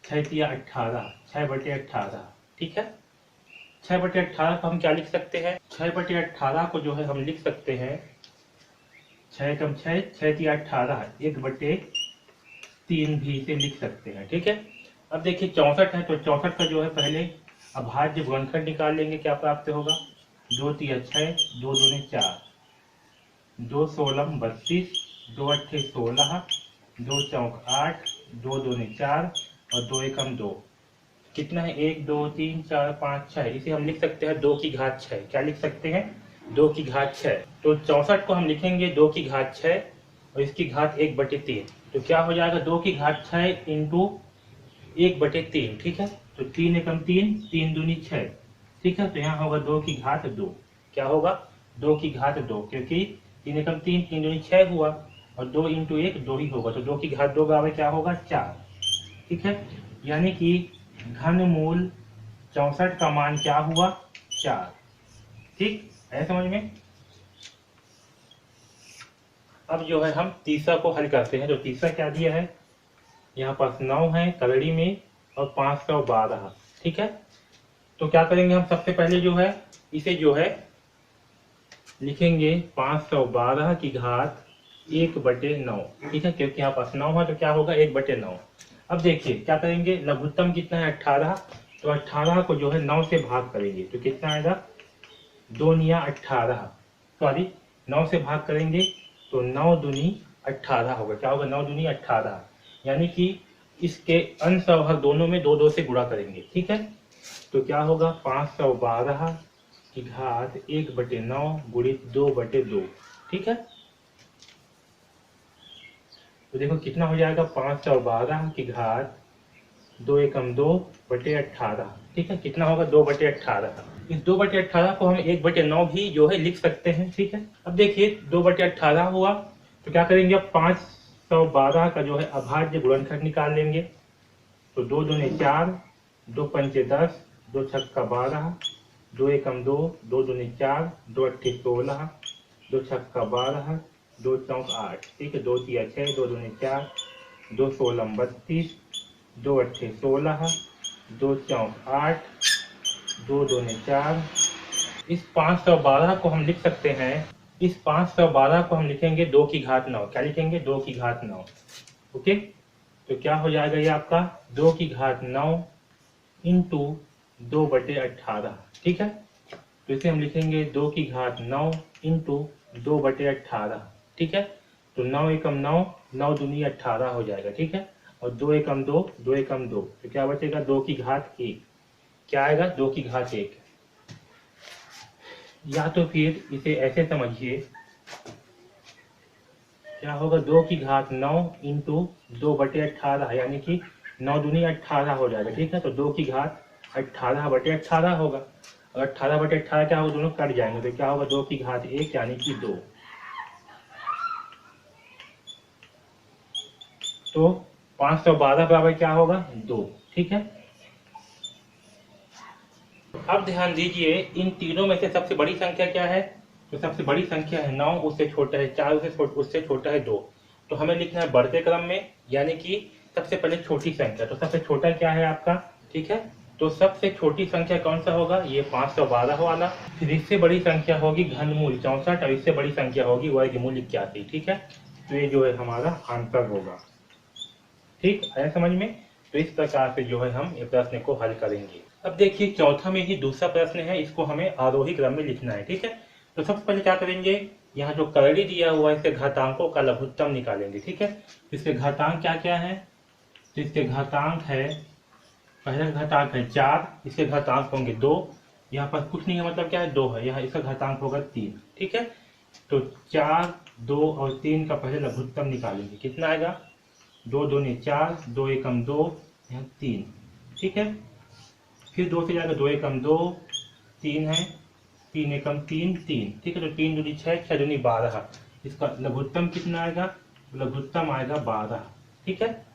6 तिया 18, 6/18। ठीक है, 6/18 को हम क्या लिख सकते हैं, 6/18 को जो है हम लिख सकते हैं 6 एकम 6, 6 तिया 18, 1/3 भी इसे लिख सकते हैं। ठीक है, अब देखिए 64 है तो 64 का जो है पहले अभाज्य गुणनखंड निकाल लेंगे। क्या प्राप्त होगा 2 तिया 6, 2 दूने 4, 2 16 32, 2 अट्ठे 16, 2 चौक 8, 2 दूने 4 और 2 एकम 2। कितना है 1 2 3 4 5 6, इसे हम लिख सकते हैं 2 की घात 6। क्या लिख सकते हैं 2 की घात 6। तो 64 को हम लिखेंगे 2 की घात 6 और इसकी घात 1/3, तो क्या हो जाएगा 2 की घात 6 इंटू 1/3। ठीक है, तो 3 एकम 3, 3 दूनी 6। ठीक है, तो यहाँ होगा 2 की घात 2। क्या होगा 2 की घात 2, क्योंकि 3 एकम 3, 3 दूनी 6 हुआ, और 2 इंटू 1 2 ही होगा, तो 2 की घात 2 बराबर क्या होगा 4। ठीक है, यानी कि घनमूल 64 का मान क्या हुआ 4। ठीक है समझ में। अब जो है हम तीसरा को हल करते हैं। तो तीसरा क्या दिया है, यहाँ पास 9 है कलड़ी में और 512। ठीक है, तो क्या करेंगे हम, सबसे पहले जो है इसे जो है लिखेंगे 512 की घात 1/9। ठीक है, क्योंकि यहाँ पास 9 है तो क्या होगा 1/9। अब देखिए क्या करेंगे, लघुत्तम कितना है 18, तो 18 को जो है 9 से भाग करेंगे तो कितना आएगा 2 निया 18, सॉरी 9 से भाग करेंगे तो 9 दूनी 18 होगा। क्या होगा 9 दूनी 18, यानी कि इसके अंश और भाग दोनों में 2 2 से गुणा करेंगे। ठीक है, तो क्या होगा 512 की घात 1/9 गुणित 2/2। ठीक है, तो देखो कितना हो जाएगा 512 की घात 2 एकम 2/18। ठीक है, कितना होगा 2/18। इस 2/18 को हम 1/9 भी जो है लिख सकते हैं। ठीक है, अब देखिए 2/18 हुआ तो क्या करेंगे, अब 512 का जो है अभाज्य गुणनखंड निकाल लेंगे। तो 2 दूने 4, 2 पंचे 10, 2 छक्का 12, 2 एकम 2, 2 दूने 4, 2 अट्ठे 16, 2 छक्का 12, 2 चौक 8। ठीक है, 2 तिया 6, 2 दूने 4, 2 16 32, 2 अट्ठे 16, 2 चौक 8, 2 दूने 4। इस 512 को हम लिख सकते हैं, इस 512 को हम लिखेंगे 2 की घात 9। क्या लिखेंगे 2 की घात 9। ओके, तो क्या हो जाएगा ये आपका 2 की घात 9 इंटू 2/18। ठीक है, तो इसे हम लिखेंगे 2 की घात 9 इंटू 2/18। ठीक है, तो 9 एकम 9, 9 दूनी 18 हो जाएगा। ठीक है, और 2 एकम 2, 2 एकम 2, तो क्या बचेगा 2 की घात 1। क्या आएगा 2 की घात 1। या तो फिर इसे ऐसे समझिए, क्या होगा 2 की घात 9 इंटू 2/18, यानी कि 9 दूनी 18 हो जाएगा। ठीक है, तो 2 की घात 18/18 होगा। और 18/18 क्या होगा, दोनों कट जाएंगे तो क्या होगा 2 की घात 1 यानी कि 2। तो 512 बराबर क्या होगा 2। ठीक है, अब ध्यान दीजिए इन तीनों में से सबसे बड़ी संख्या क्या है, तो सबसे बड़ी संख्या है 9, उससे छोटा है 4, उससे छोटा है 2। तो हमें लिखना है बढ़ते क्रम में, यानी कि सबसे पहले छोटी संख्या। तो सबसे छोटा क्या है आपका, ठीक है, तो सबसे छोटी संख्या कौन सा होगा, ये 512 वाला। फिर इससे बड़ी संख्या होगी घनमूल 64, और इससे बड़ी संख्या होगी वर्गमूल 81। ठीक है, तो ये जो है हमारा आंसर होगा। ठीक आया समझ में। तो इस प्रकार से जो है हम ये प्रश्न को हल करेंगे। अब देखिए चौथा में ही दूसरा प्रश्न है, इसको हमें आरोही क्रम में लिखना है। ठीक है, तो सबसे पहले क्या करेंगे, यहाँ जो करड़ी दिया हुआ है इसके घातांकों का लघुत्तम निकालेंगे। ठीक है, इसके घातांक क्या क्या है, तो इसके घातांक है, पहला घातांक है 4, इसके घातांक होंगे 2, यहाँ पर कुछ नहीं है मतलब क्या है 2 है, यहाँ इसका घातांक होगा 3। ठीक है, तो 4, 2 और 3 का पहले लघुत्तम निकालेंगे। कितना आएगा 2 दूनी 4, 2 एकम 2, यहाँ 3। ठीक है, फिर 2 से जाएगा 2 एकम 2, 3 है, 3 एकम 3, 3। ठीक है, तो 3 दूनी 6, 6 दूनी 12, इसका लघुत्तम कितना आएगा, लघुत्तम आएगा 12। ठीक है,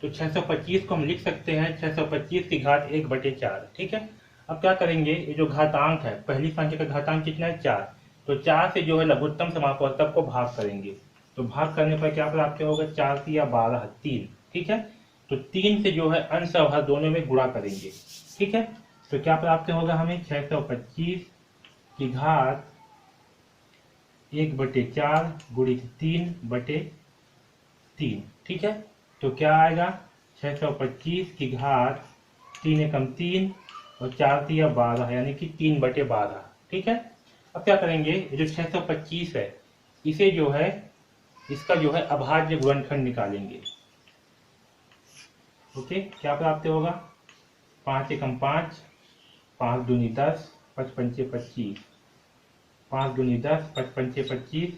तो 625 को हम लिख सकते हैं 625 की घात 1/4। ठीक है, अब क्या करेंगे, ये जो घातांक है, पहली संख्या का घातांक कितना है 4, तो 4 से जो है लघुत्तम समापवर्तक को भाग करेंगे। तो भाग करने पर क्या प्राप्त होगा, 4 या 12 3। ठीक है, तो 3 से जो है अंश और भाग दोनों में गुणा करेंगे। ठीक है, तो क्या प्राप्त होगा हमें 625 की घात 1/4 गुणित 3/3। ठीक है, तो क्या आएगा 625 की घात 3 एकम 3 और 4 तिया 12, यानी कि 3/12। ठीक है, अब क्या करेंगे, ये जो 625 है इसे जो है, इसका जो है अभाज्य गुणनखंड निकालेंगे। ओके, क्या प्राप्त होगा 5 एकम 5, 5 दूनी 10, 5 पंचे 25, 5 दूनी 10, 5 पंचे 25,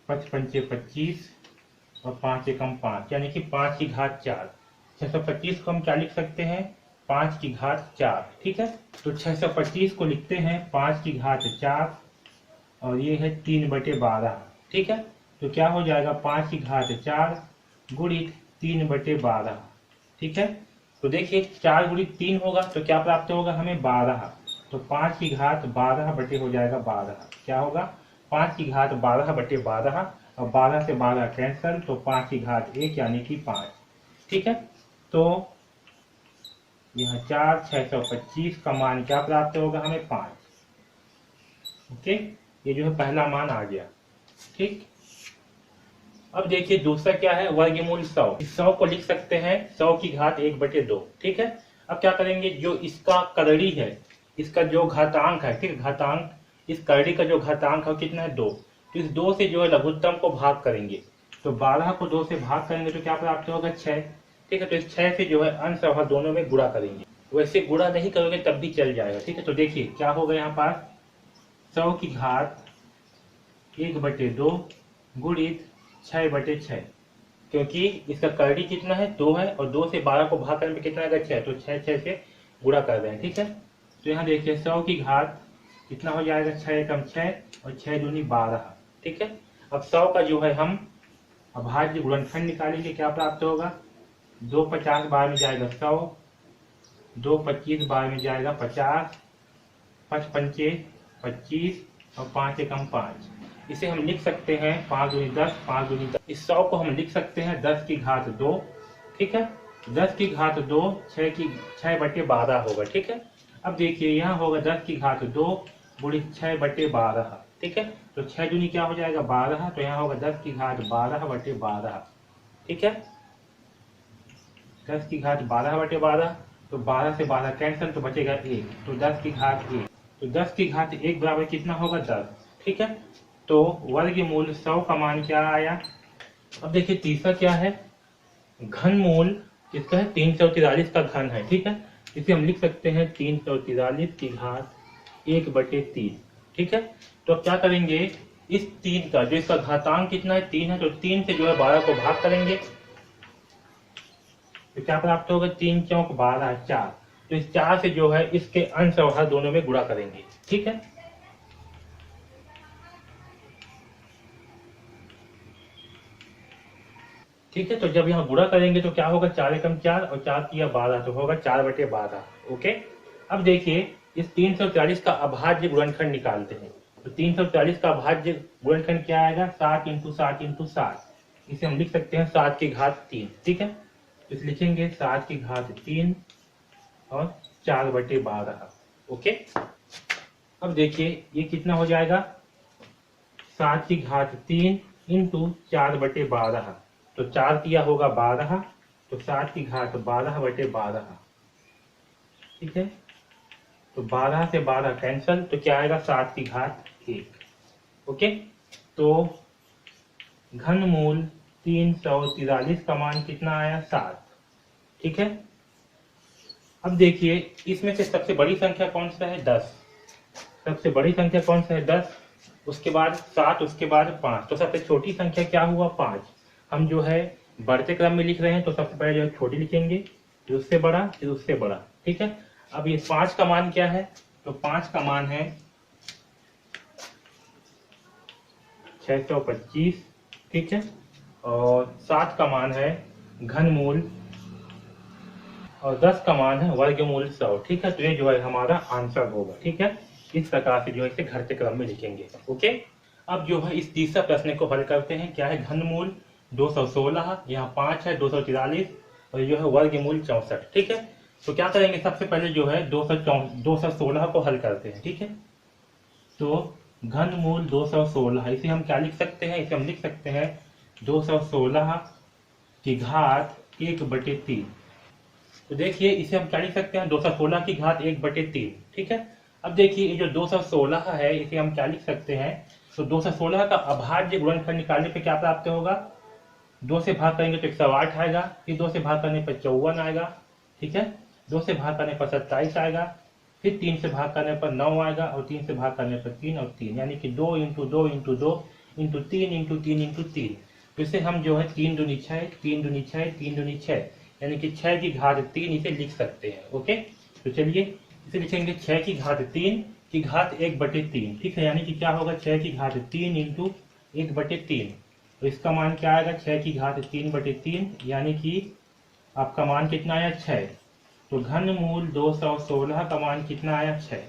5 पंचे 25 और 5 एकम 5, यानी कि 5 की घात 4। 625 को हम क्या लिख सकते हैं, 5 की घात 4। ठीक है, तो 625 को लिखते हैं 5 की घात 4 और ये है 3/12। ठीक है, तो क्या हो जाएगा 5 की घात 4 गुणित 3/12। ठीक है, तो देखिए 4 गुणित 3 होगा तो क्या प्राप्त होगा हमें 12। तो 5 की घात 12 बटे हो जाएगा 12। क्या होगा 5 की घात 12/12 और 12 से 12 कैंसल, तो 5 की घात 1 यानी कि 5। ठीक है, तो यहाँ 4 625 का मान क्या प्राप्त होगा हमें 5। ओके, ये जो है पहला मान आ गया। ठीक, अब देखिए दूसरा क्या है, वर्गमूल 100। इस 100 को लिख सकते हैं 100 की घात 1/2। ठीक है, अब क्या करेंगे, जो इसका करड़ी है, इसका जो घातांक है, ठीक है, घातांक, इस करड़ी का जो घातांक है कितना है 2, तो इस 2 से जो है लघुत्तम को भाग करेंगे, तो 12 को 2 से भाग करेंगे तो क्या प्राप्त होगा 6। ठीक है, तो इस 6 से जो है अंश और दोनों में गुणा करेंगे। वैसे गुणा नहीं करोगे तब भी चल जाएगा। ठीक है, तो देखिए क्या होगा यहाँ पास 100 की घात 1/2 गुणित 6/6, क्योंकि इसका करड़ी कितना है 2 है और 2 से 12 को भाग करने में कितना आएगा 6, तो 6 6 से गुणा कर रहे हैं। ठीक है, तो यहाँ देखिए 100 की घात कितना हो जाएगा 6 एकम 6 और 6 दूनी 12। ठीक है, अब 100 का जो है हम अभाज्य गुणनखंड निकालेंगे, क्या प्राप्त होगा 2 50 बार में जाएगा 100, 2 25 बार में जाएगा 50, 5 पंचे 25 और 5 एकम 5। इसे हम लिख सकते हैं 5 दूनी 10, 5 दूनी 10। इस 100 को हम लिख सकते हैं 10 की घात 2। ठीक है, 10 की घात 2 6/12 होगा। ठीक है, अब देखिए यहाँ होगा 10 की घात 2 गुणित 6/12। ठीक है, तो 6 दूनी क्या हो जाएगा 12, तो यहाँ होगा 10 की घात 12/12। ठीक है, 10 की घात 12/12, तो 12 से 12 कैंसिल, तो बचेगा 1, तो 10 की घात 1, तो 10 की घात 1 बराबर कितना होगा 10। ठीक है, तो वर्गमूल 100 का मान क्या आया। अब देखिए तीसरा क्या है, घनमूल किसका है 343 का घन है। ठीक है, इसे हम लिख सकते हैं 343 की घात 1/3। ठीक है, तो अब क्या करेंगे, इस 3 का जो इसका घातांक कितना है 3 है, तो 3 से जो है 12 को भाग करेंगे, तो क्या प्राप्त होगा 3 चौक 12 4, तो इस 4 से जो है इसके अंश और हर दोनों में गुणा करेंगे। ठीक है, ठीक है, तो जब यहाँ गुणा करेंगे तो क्या होगा 4 एकम 4 और 4 किया 12, तो होगा 4/12। ओके, अब देखिए इस 340 का अभाज्य गुणनखंड निकालते हैं, तो 340 का अभाज्य गुणनखंड क्या आएगा 7 × 7 × 7। इसे हम लिख सकते हैं 7 की घात 3। ठीक है, तो इसे लिखेंगे 7 की घात 3 और 4/12। ओके, अब देखिए ये कितना हो जाएगा 7 की घात 3 × 4/12, तो 4 किया होगा 12, तो 7 की घात 12/12। ठीक है, तो 12 से 12 कैंसल, तो क्या आएगा 7 की घात 1। ओके, तो घनमूल 343 का मान कितना आया 7। ठीक है, अब देखिए इसमें से सबसे बड़ी संख्या कौन सा है 10। सबसे बड़ी संख्या कौन सा है 10, उसके बाद 7, उसके बाद 5, तो सबसे छोटी संख्या क्या हुआ 5। हम जो है बढ़ते क्रम में लिख रहे हैं, तो सबसे पहले जो है छोटी लिखेंगे, फिर उससे बड़ा, फिर उससे बड़ा। ठीक है, अब ये 5 का मान क्या है, तो 5 का मान है 625। ठीक है, और 7 का मान है घनमूल, और 10 का मान है वर्गमूल 100। ठीक है, तो ये जो है हमारा आंसर होगा। ठीक है, इस प्रकार से जो है इसे घटते क्रम में लिखेंगे। ओके, अब जो है इस तीसरा प्रश्न को हल करते हैं। क्या है घनमूल 216, यहाँ 5 है 243 और जो है वर्गमूल 64। ठीक है, तो क्या करेंगे सबसे पहले जो है 216 को हल करते हैं। ठीक है, तो घनमूल 216 इसे हम क्या लिख सकते हैं, इसे हम लिख सकते हैं 216 की घात 1/3। तो देखिए इसे हम क्या लिख सकते हैं 216 की घात 1/3। ठीक है, अब देखिए ये जो 216 है इसे हम क्या लिख सकते हैं, तो 216 का अभाज्य गुणनखंड निकालने पे क्या प्राप्त होगा, 2 से भाग करेंगे तो 108 आएगा, फिर 2 से भाग करने पर 54 आएगा। ठीक है, 2 से भाग करने पर 27 आएगा, फिर 3 से भाग करने पर 9 आएगा, और 3 से भाग करने पर 3 और 3, यानी कि 2 × 2 × 2 × 3 × 3 × 3। तो इसे हम जो है 3 दूनी 6, 3 दूनी 6, 3 दूनी 6, यानी कि 6 की घात 3 इसे लिख सकते हैं। ओके, तो चलिए इसे लिखेंगे 6 की घात 3 की घात 1/3, ठीक है। यानी कि क्या होगा 6 की घात 3 इंटू 1/3। तो इसका मान क्या आएगा 6 की घात 3/3, यानी कि आपका मान कितना आया 6। तो घनमूल 216 का मान कितना आया 6,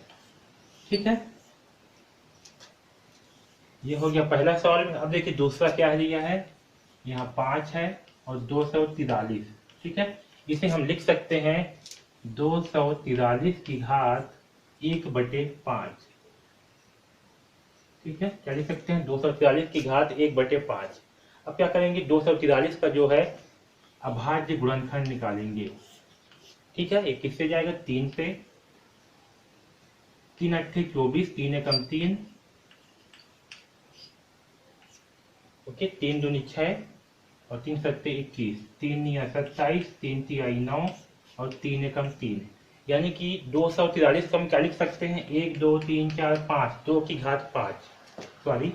ठीक है। ये हो गया पहला सवाल में। अब देखिए दूसरा क्या दिया है, यहाँ 5 है और 243, ठीक है। इसे हम लिख सकते हैं 243 की घात 1/5, ठीक है। क्या लिख सकते हैं 243 की घात 1/5। अब क्या करेंगे 243 का जो है अभाज्य गुणनखंड निकालेंगे, ठीक है। एक किससे जाएगा 3 से, 3 अट्ठे 24, 3 एकम 3, ओके। 3 दूनी 6 और 3 सत्ते 21, 3 निया 27, 3 तिहाई 9 और 3 एकम 3। यानी कि 243 को हम क्या लिख सकते हैं 1 2 3 4 5, 2 की घात 5, सॉरी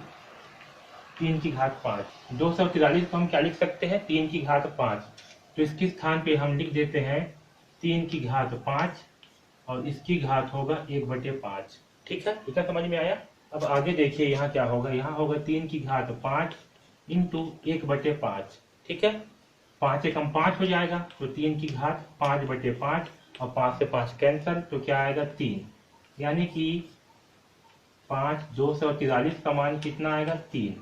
3 की घात 5। 243 को हम क्या लिख सकते हैं 3 की घात 5। तो इसके स्थान पे हम लिख देते हैं 3 की घात 5 और इसकी घात होगा 1/5, ठीक है। इतना समझ में आया। अब आगे देखिए यहाँ क्या होगा, यहाँ होगा 3 की घात 5 इंटू 1/5, ठीक है। 5 एकम 5 हो जाएगा, तो 3 की घात 5/5 और 5 से 5 कैंसल, तो क्या आएगा 3। यानी कि 243 का मान कितना आएगा 3,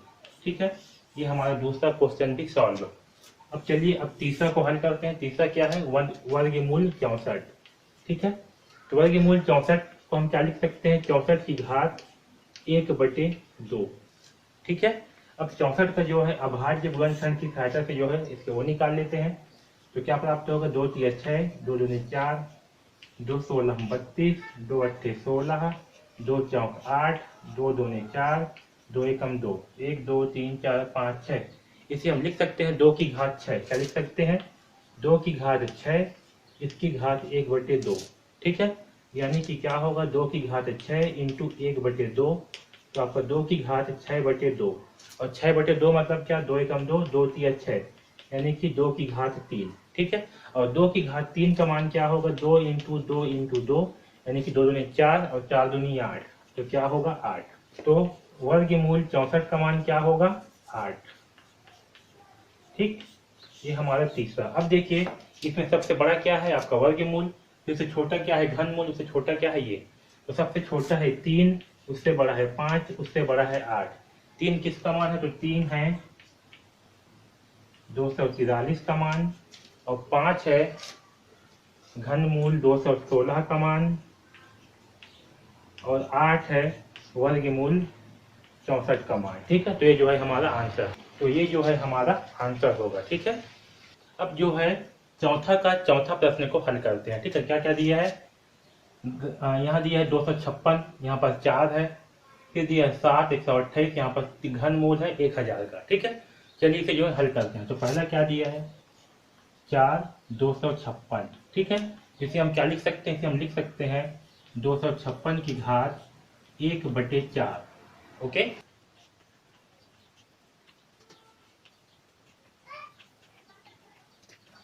ठीक है। ये हमारा दूसरा क्वेश्चन भी सॉल्व। अब चलिए अब तीसरा को हल करते हैं। तीसरा क्या है वर्गमूल 64, ठीक है। तो वर्गमूल 64 को हम क्या लिख सकते हैं 64 की घात 1/2, ठीक है। अब 64 का जो है अभाज्य गुणनखंड की सहायता से जो है इसके वो निकाल लेते हैं। तो क्या प्राप्त होगा 2 तिया 6, 2 दूनी 4, 2 16 32, 2 अट्ठे 16, 2 चौक 8, 2 दूनी 4, 2 एकम 2, 1 2 3 4 5 6। इसे हम लिख सकते हैं 2 की घात 6। क्या लिख सकते हैं 2 की घात 6, इसकी घात 1/2, ठीक है। यानी कि क्या होगा 2 की घात 6 इंटू 1/2, तो आपका 2 की घात 6/2 और 6/2 मतलब क्या 2 एकम 2, 2 तिया 6, यानी कि 2 की घात 3, ठीक है। और 2 की घात 3 का मान क्या होगा 2 इंटू 2 इंटू 2, यानी कि 2 दूनी 4 और 4 दूनी 8, तो क्या होगा 8। तो वर्गमूल 64 का मान क्या होगा 8, ठीक। ये हमारा तीसरा। अब देखिए इसमें सबसे बड़ा क्या है आपका वर्गमूल, उससे छोटा क्या है घनमूल, उससे छोटा क्या है ये। तो सबसे छोटा है 3, उससे बड़ा है 5, उससे बड़ा है 8। 3 किसका मान है, तो 3 है 243 का मान, और 5 है घनमूल 216 का मान, और 8 है वर्गमूल 64 का मान, ठीक है। तो ये जो है हमारा आंसर, तो ये जो है हमारा आंसर होगा, ठीक है। अब जो है चौथा प्रश्न को हल करते हैं, ठीक है। क्या क्या दिया है, यहाँ दिया है 256, यहाँ पर 4 है, फिर दिया है 7 128, यहाँ पर घनमूल है 1000 का, ठीक है। चलिए इसे जो है हल करते हैं। तो पहला क्या दिया है 4 256, ठीक है। इसे हम क्या लिख सकते हैं, इसे हम लिख सकते हैं 256 की घात 1/4, ओके।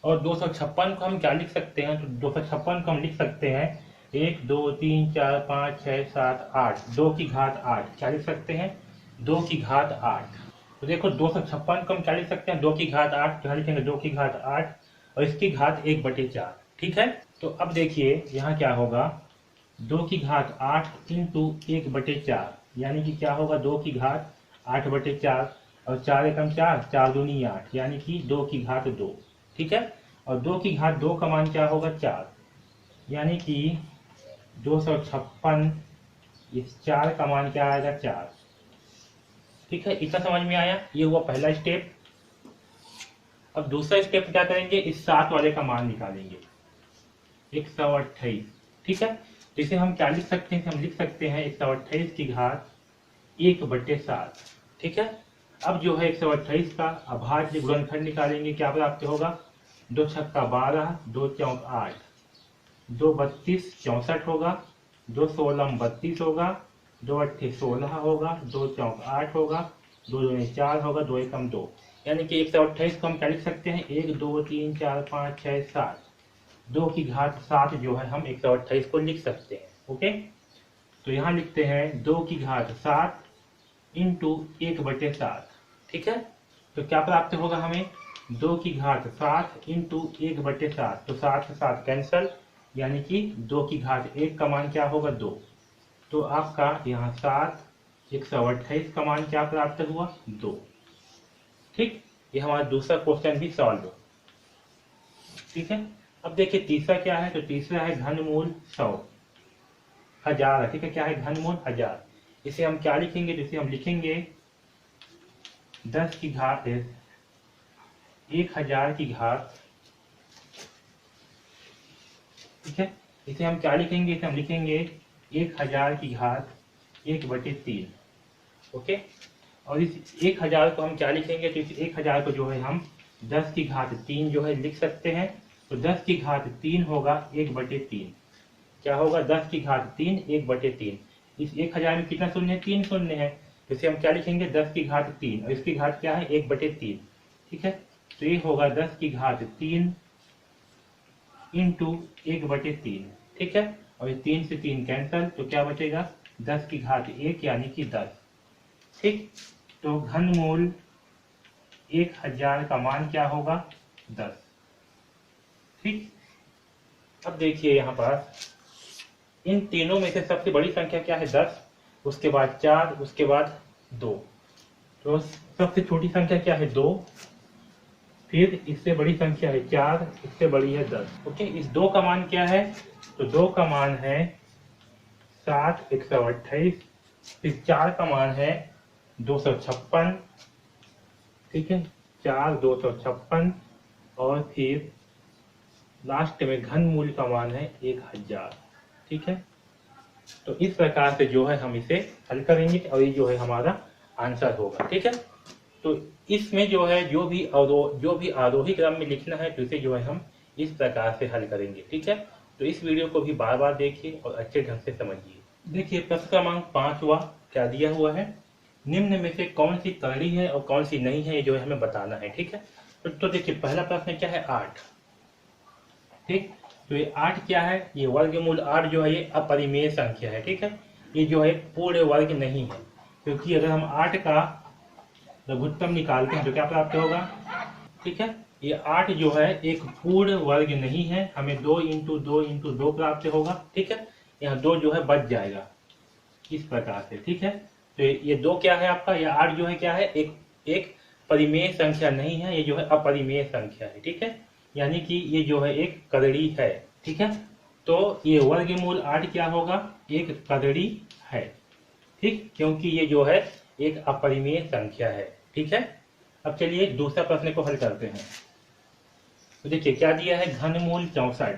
और 256 को हम क्या लिख सकते हैं, तो 256 को हम लिख सकते हैं 1 2 3 4 5 6 7 8, 2 की घात 8। क्या लिख सकते हैं 2 की घात 8। तो देखो 256 को हम क्या लिख सकते हैं 2 की घात 8, क्या लिखेंगे 2 की घात 8 और इसकी घात 1/4, ठीक है। तो अब देखिए यहाँ क्या होगा 2 की घात 8 इंटू 1/4, यानी कि क्या होगा 2 की घात 8/4 और 4 एकम 4, 4 दूनी 8, यानी कि 2 की घात 2, ठीक है। और 2 की घात 2 का मान क्या होगा 4, यानी कि 256, इस 4 का मान क्या आएगा 4, ठीक है। इतना समझ में आया, ये हुआ पहला स्टेप। अब दूसरा स्टेप क्या करेंगे, इस 7 वाले का मान निकालेंगे 128, ठीक है। तो इसे हम क्या लिख सकते हैं, हम लिख सकते हैं 128 की घात 1/7, ठीक है। अब जो है 128 का अभाज्य गुणनखंड निकालेंगे, क्या प्राप्त होगा 2 छक्का 12, 2 चौक 8, 2 32 64 होगा, 2 16 32 होगा, 2 अट्ठे 16 होगा, 2 चौक 8 होगा, 2 दूनी 4 होगा, 2 एकम 2, यानी कि 128 को हम क्या लिख सकते हैं 1 2 3 4 5 6 7, 2 की घात 7 जो है हम 128 को लिख सकते हैं, ओके। तो यहाँ लिखते हैं 2 की घात 7 इंटू 1/7। ठीक है, तो क्या प्राप्त होगा हमें? 2 की घात 7 इंटू 1/7, तो 7 से 7 कैंसल, यानी कि 2 की घात 1 का मान क्या होगा? 2। तो आपका यहाँ 7 128 का मान क्या प्राप्त हुआ? 2। ठीक, ये हमारा दूसरा क्वेश्चन भी सॉल्व हो। ठीक है, अब देखिए तीसरा क्या है, तो तीसरा है घनमूल 100 1000 है। ठीक है, क्या है? घनमूल 1000। इसे हम क्या लिखेंगे? जैसे हम लिखेंगे 10 की घात 1000 की घात। ठीक है, इसे हम क्या लिखेंगे? इसे हम लिखेंगे 1000 की घात 1/3। ओके, और इस 1000 को हम क्या लिखेंगे? तो इस 1000 को जो है हम 10 की घात 3 जो है लिख सकते हैं। तो 10 की घात 3 होगा 1/3। क्या होगा? 10 की घात 3 1/3। इस 1000 में कितना शून्य है? 3 शून्य है। तो इसे हम क्या लिखेंगे? 10 की घात 3, और इसकी घात क्या है? 1/3। ठीक है, तो ये होगा 10 की घात 3 इंटू 1/3। ठीक है, और ये 3 से 3 कैंसल, तो क्या बचेगा? 10 की घात 1 यानी कि 10। ठीक, तो घनमूल 1000 का मान क्या होगा? 10। ठीक, अब देखिए यहाँ पर इन तीनों में से सबसे बड़ी संख्या क्या है? 10, उसके बाद 4, उसके बाद 2। तो सबसे छोटी संख्या क्या है? 2, फिर इससे बड़ी संख्या है 4, इससे बड़ी है 10। ओके, इस 2 का मान क्या है? तो 2 का मान है 7 128, फिर 4 का मान है 256। ठीक है, 4 256, और फिर लास्ट में घनमूल का मान है 1000। ठीक है, तो इस प्रकार से जो है हम इसे हल करेंगे, और ये जो है हमारा आंसर होगा। ठीक है, तो इसमें जो है जो भी आरोही क्रम में लिखना है, तो इसे जो है हम इस प्रकार से हल करेंगे। ठीक है, तो इस वीडियो को भी बार बार देखिए और अच्छे ढंग से समझिए। देखिए प्रश्न क्रमांक 5वां क्या दिया हुआ है? निम्न में से कौन सी करड़ी है और कौन सी नहीं है, ये जो है हमें बताना है। ठीक है, तो देखिए पहला प्रश्न क्या है? 8। ठीक, तो ये 8 क्या है? ये वर्गमूल 8 जो है ये अपरिमेय संख्या है। ठीक है, ये जो है पूर्ण वर्ग नहीं है, क्योंकि अगर हम 8 का लघुत्तम निकालते हैं तो क्या प्राप्त होगा? ठीक है, ये 8 जो है एक पूर्ण वर्ग नहीं है, हमें 2 इंटू 2 इंटू 2 प्राप्त होगा। ठीक है, यहाँ 2 जो है बच जाएगा इस प्रकार से। ठीक है, तो ये 2 क्या है आपका? ये 8 जो है क्या है? एक परिमेय संख्या नहीं है, ये जो है अपरिमेय संख्या है। ठीक है, यानी कि ये जो है एक करड़ी है। ठीक है, तो ये वर्गमूल 8 क्या होगा? एक करड़ी है। ठीक, क्योंकि ये जो है एक अपरिमेय संख्या है। ठीक है, अब चलिए दूसरा प्रश्न को हल करते हैं। तो देखिए क्या दिया है? घनमूल 64।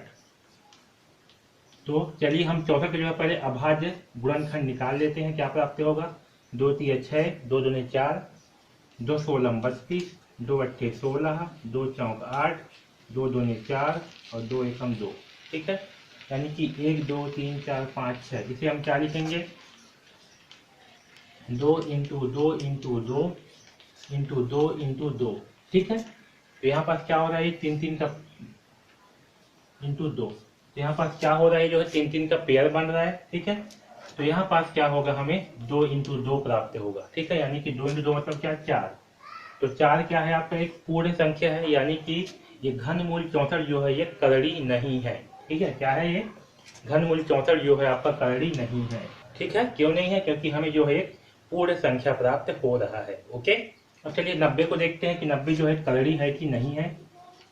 तो चलिए हम 64 की जगह पहले अभाज्य गुणनखंड निकाल लेते हैं। क्या प्राप्त होगा? 2 3 6, 2 2 4, 2 16 32, 2 8 16, 2 4 8, 2 2 4 और 2 1 2। ठीक है, यानी कि 1 2 3 4 5 6। इसे हम क्या लिखेंगे? 2 इंटू 2 इंटू 2 इंटू 2 इंटू 2। ठीक है, तो यहाँ पास क्या हो रहा है? 3 3 का इंटू 2। तो यहाँ पास क्या हो रहा है? जो है 3 3 का पेयर बन रहा है। ठीक है, तो यहाँ पास क्या होगा? हमें 2 इंटू 2 प्राप्त होगा। ठीक है, यानी कि 2 इंटू 2 मतलब क्या? 4। तो 4 क्या है आपका? एक पूर्ण संख्या है, यानी कि ये घनमूल 64 जो है ये करड़ी नहीं है। ठीक है, क्या है ये? घनमूल 64 जो है आपका करड़ी नहीं है। ठीक है, क्यों नहीं है? क्योंकि हमें जो है एक पूर्ण संख्या प्राप्त हो रहा है। ओके, अब चलिए 90 को देखते हैं कि 90 जो है करड़ी है कि नहीं है।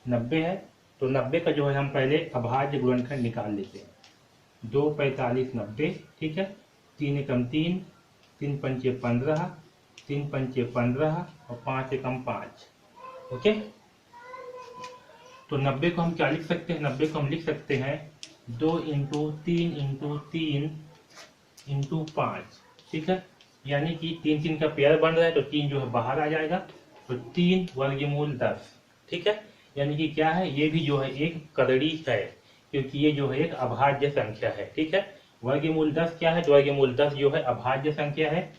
90 है, तो 90 का जो है हम पहले अभाज्य गुणनखंड निकाल लेते हैं। 2 45 90। ठीक है, 3 एकम 3, 3 पंचे 15, 3 पंचे 15 और 5 एकम 5। ओके, तो 90 को हम क्या लिख सकते हैं? 90 को हम लिख सकते हैं 2 इंटू 3 इंटू 3 इंटू 5। ठीक है, यानी कि 3 3 का पेयर बन रहा है, तो 3 जो है बाहर आ जाएगा, तो 3 वर्गमूल 10। ठीक है, यानी कि क्या है? ये भी जो है एक करड़ी है, क्योंकि ये जो है एक अभाज्य संख्या है। ठीक है, वर्गमूल 10 क्या है? तो वर्गमूल 10 जो है अभाज्य संख्या है,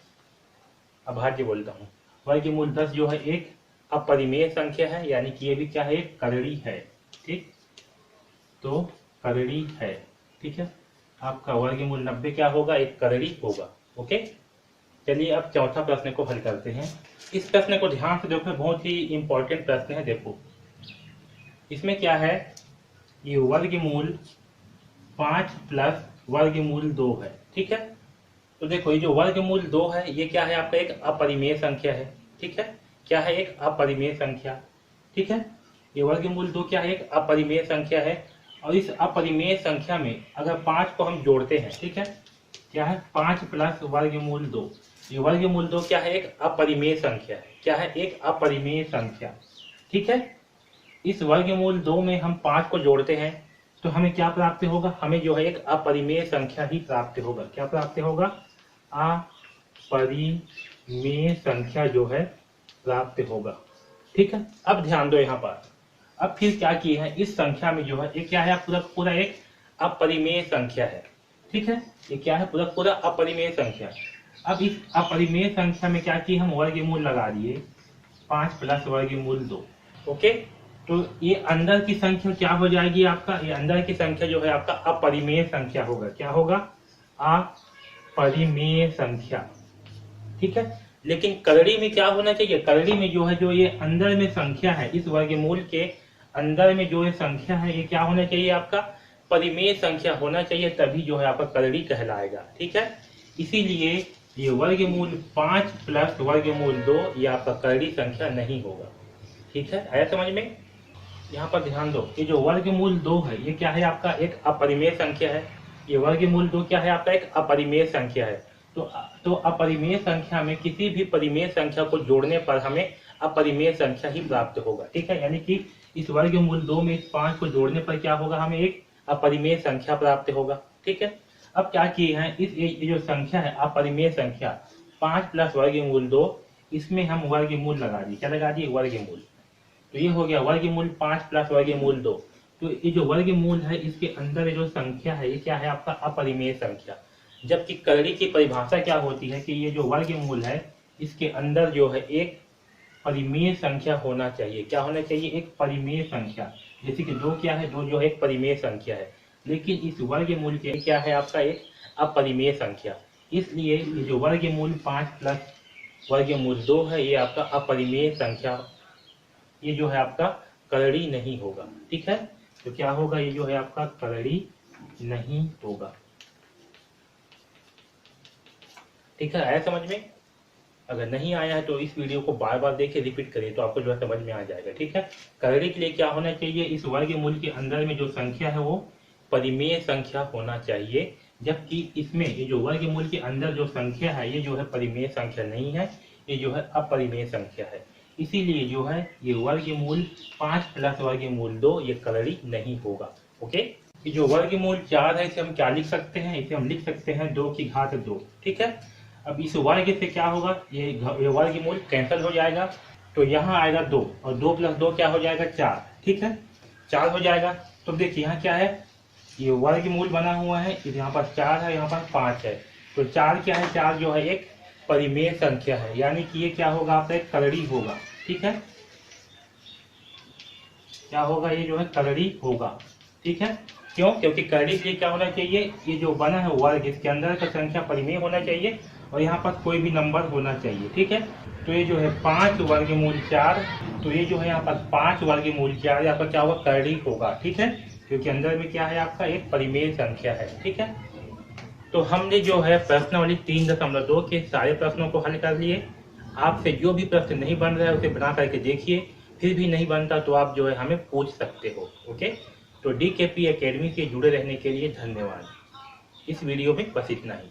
अभाज्य बोलता हूँ। वर्गमूल 10 जो है एक अपरिमेय संख्या है, यानी कि ये भी क्या है? एक करड़ी है। ठीक, तो करड़ी है। ठीक है, आपका वर्गमूल 90 क्या होगा, एक करड़ी होगा। ओके, चलिए अब चौथा प्रश्न को हल करते हैं। इस प्रश्न को ध्यान से देखो, बहुत ही इंपॉर्टेंट प्रश्न है। देखो इसमें क्या है, ये वर्गमूल 5 प्लस वर्गमूल 2 है। ठीक है, तो देखो ये जो वर्गमूल 2 है ये क्या है, आपका एक अपरिमेय संख्या है। ठीक है, क्या है, एक अपरिमेय संख्या। ठीक है, ये वर्गमूल 2 क्या है, एक अपरिमेय संख्या है। और इस अपरिमेय संख्या में अगर 5 को हम जोड़ते हैं, ठीक है, क्या है 5 प्लस वर्गमूल 2, ये वर्गमूल 2 क्या है, एक अपरिमेय संख्या है। क्या है, एक अपरिमेय संख्या। ठीक है, इस वर्गमूल 2 में हम 5 को जोड़ते हैं तो हमें क्या प्राप्त होगा, हमें जो है एक अपरिमेय संख्या ही प्राप्त होगा। क्या प्राप्त होगा, अपरिमेय संख्या जो है प्राप्त होगा। ठीक है, अब ध्यान दो यहाँ पर, अब फिर क्या किए हैं, इस संख्या में जो है ये क्या है, पूरा पूरा एक अपरिमेय संख्या है। ठीक है, ये क्या है, पूरा पूरा अपरिमेय संख्या। अब इस अपरिमेय संख्या में क्या किए, हम वर्गमूल लगा दिए 5 प्लस वर्गमूल 2। ओके, तो ये अंदर की संख्या क्या हो जाएगी आपका, ये अंदर की संख्या जो है आपका अपरिमेय संख्या होगा। क्या होगा, अपरिमेय संख्या। ठीक है, लेकिन करड़ी में क्या होना चाहिए, करड़ी में जो है, जो ये अंदर में संख्या है, इस वर्गमूल के अंदर में जो ये संख्या है, ये क्या होना चाहिए, आपका परिमेय संख्या होना चाहिए, तभी जो है आपका करड़ी कहलाएगा। ठीक है, इसीलिए ये वर्गमूल 5 प्लस वर्गमूल 2 ये आपका करड़ी संख्या नहीं होगा। ठीक है, आया समझ में। यहाँ पर ध्यान दो, ये जो वर्गमूल 2 है ये क्या है, आपका एक अपरिमेय संख्या है। ये वर्गमूल 2 क्या है, आपका एक अपरिमेय संख्या है। तो अपरिमेय संख्या में किसी भी परिमेय संख्या को जोड़ने पर हमें अपरिमेय संख्या ही प्राप्त होगा। ठीक है, यानी कि इस वर्गमूल 2 में इस 5 को जोड़ने पर क्या होगा, हमें एक अपरिमेय संख्या प्राप्त होगा। ठीक है, अब क्या किए हैं, इस ये जो संख्या है अपरिमेय संख्या 5 प्लस वर्गमूल 2, इसमें हम वर्गमूल लगा दिए। क्या लगा दिए, वर्गमूल। तो ये हो गया वर्गमूल 5 प्लस वर्गमूल 2। तो ये जो वर्गमूल है इसके अंदर जो संख्या है ये क्या है, आपका अपरिमेय संख्या। जबकि करड़ी की परिभाषा क्या होती है कि ये जो वर्गमूल है इसके अंदर जो है एक परिमेय संख्या होना चाहिए। क्या होना चाहिए, एक परिमेय संख्या। जैसे कि 2 क्या है, 2 जो है एक परिमेय संख्या है, लेकिन इस वर्गमूल के क्या है, आपका एक अपरिमेय संख्या। इसलिए ये जो वर्गमूल 5 प्लस वर्गमूल 2 है ये आपका अपरिमेय संख्या, ये जो है आपका करड़ी नहीं होगा। ठीक है, तो क्या होगा, ये जो है आपका करड़ी नहीं होगा। ठीक है, आया समझ में। अगर नहीं आया है तो इस वीडियो को बार बार देखे, रिपीट करिए, तो आपको जो है समझ में आ जाएगा। ठीक है, करड़ी के लिए क्या होना चाहिए, इस वर्गमूल के अंदर में जो संख्या है वो परिमेय संख्या होना चाहिए, जबकि इसमें ये जो वर्गमूल के अंदर जो संख्या है ये जो है परिमेय संख्या नहीं है, ये जो है अपरिमेय संख्या है। इसीलिए जो है ये वर्गमूल 5 प्लस वर्गमूल 2 ये करड़ी नहीं होगा। ओके, ये जो वर्गमूल 4 है इसे हम क्या लिख सकते हैं, इसे हम लिख सकते हैं 2 की घात 2। ठीक है, अब इस वर्ग से क्या होगा, ये वर्गमूल कैंसिल हो जाएगा, तो यहाँ आएगा 2 और 2 प्लस 2 क्या हो जाएगा, 4। ठीक है, 4 हो जाएगा। तो देखिए यहाँ क्या है, ये वर्गमूल बना हुआ है, यहाँ पर 4 है, यहाँ पर 5 है, तो 4 क्या है, 4 जो है एक परिमेय संख्या है, यानी कि ये क्या होगा, आपका एक करड़ी होगा। ठीक है, क्या होगा, ये जो है करड़ी होगा। ठीक है, क्यों, क्योंकि करड़ी के लिए क्या होना चाहिए, ये जो बना है वर्ग इसके अंदर का संख्या परिमेय होना चाहिए और यहाँ पर कोई भी नंबर होना चाहिए। ठीक है, तो ये जो है 5 वर्गमूल 4, तो ये जो है यहाँ पर 5 वर्गमूल 4 यहाँ पर क्या होगा, करड़ी होगा। ठीक है, क्योंकि अंदर में क्या है, आपका एक परिमेय संख्या है। ठीक है, तो हमने जो है प्रश्नावली 3.2 के सारे प्रश्नों को हल कर लिए। आपसे जो भी प्रश्न नहीं बन रहा है उसे बना करके देखिए, फिर भी नहीं बनता तो आप जो है हमें पूछ सकते हो। ओके, तो DKP एकेडमी से जुड़े रहने के लिए धन्यवाद। इस वीडियो में बस इतना ही।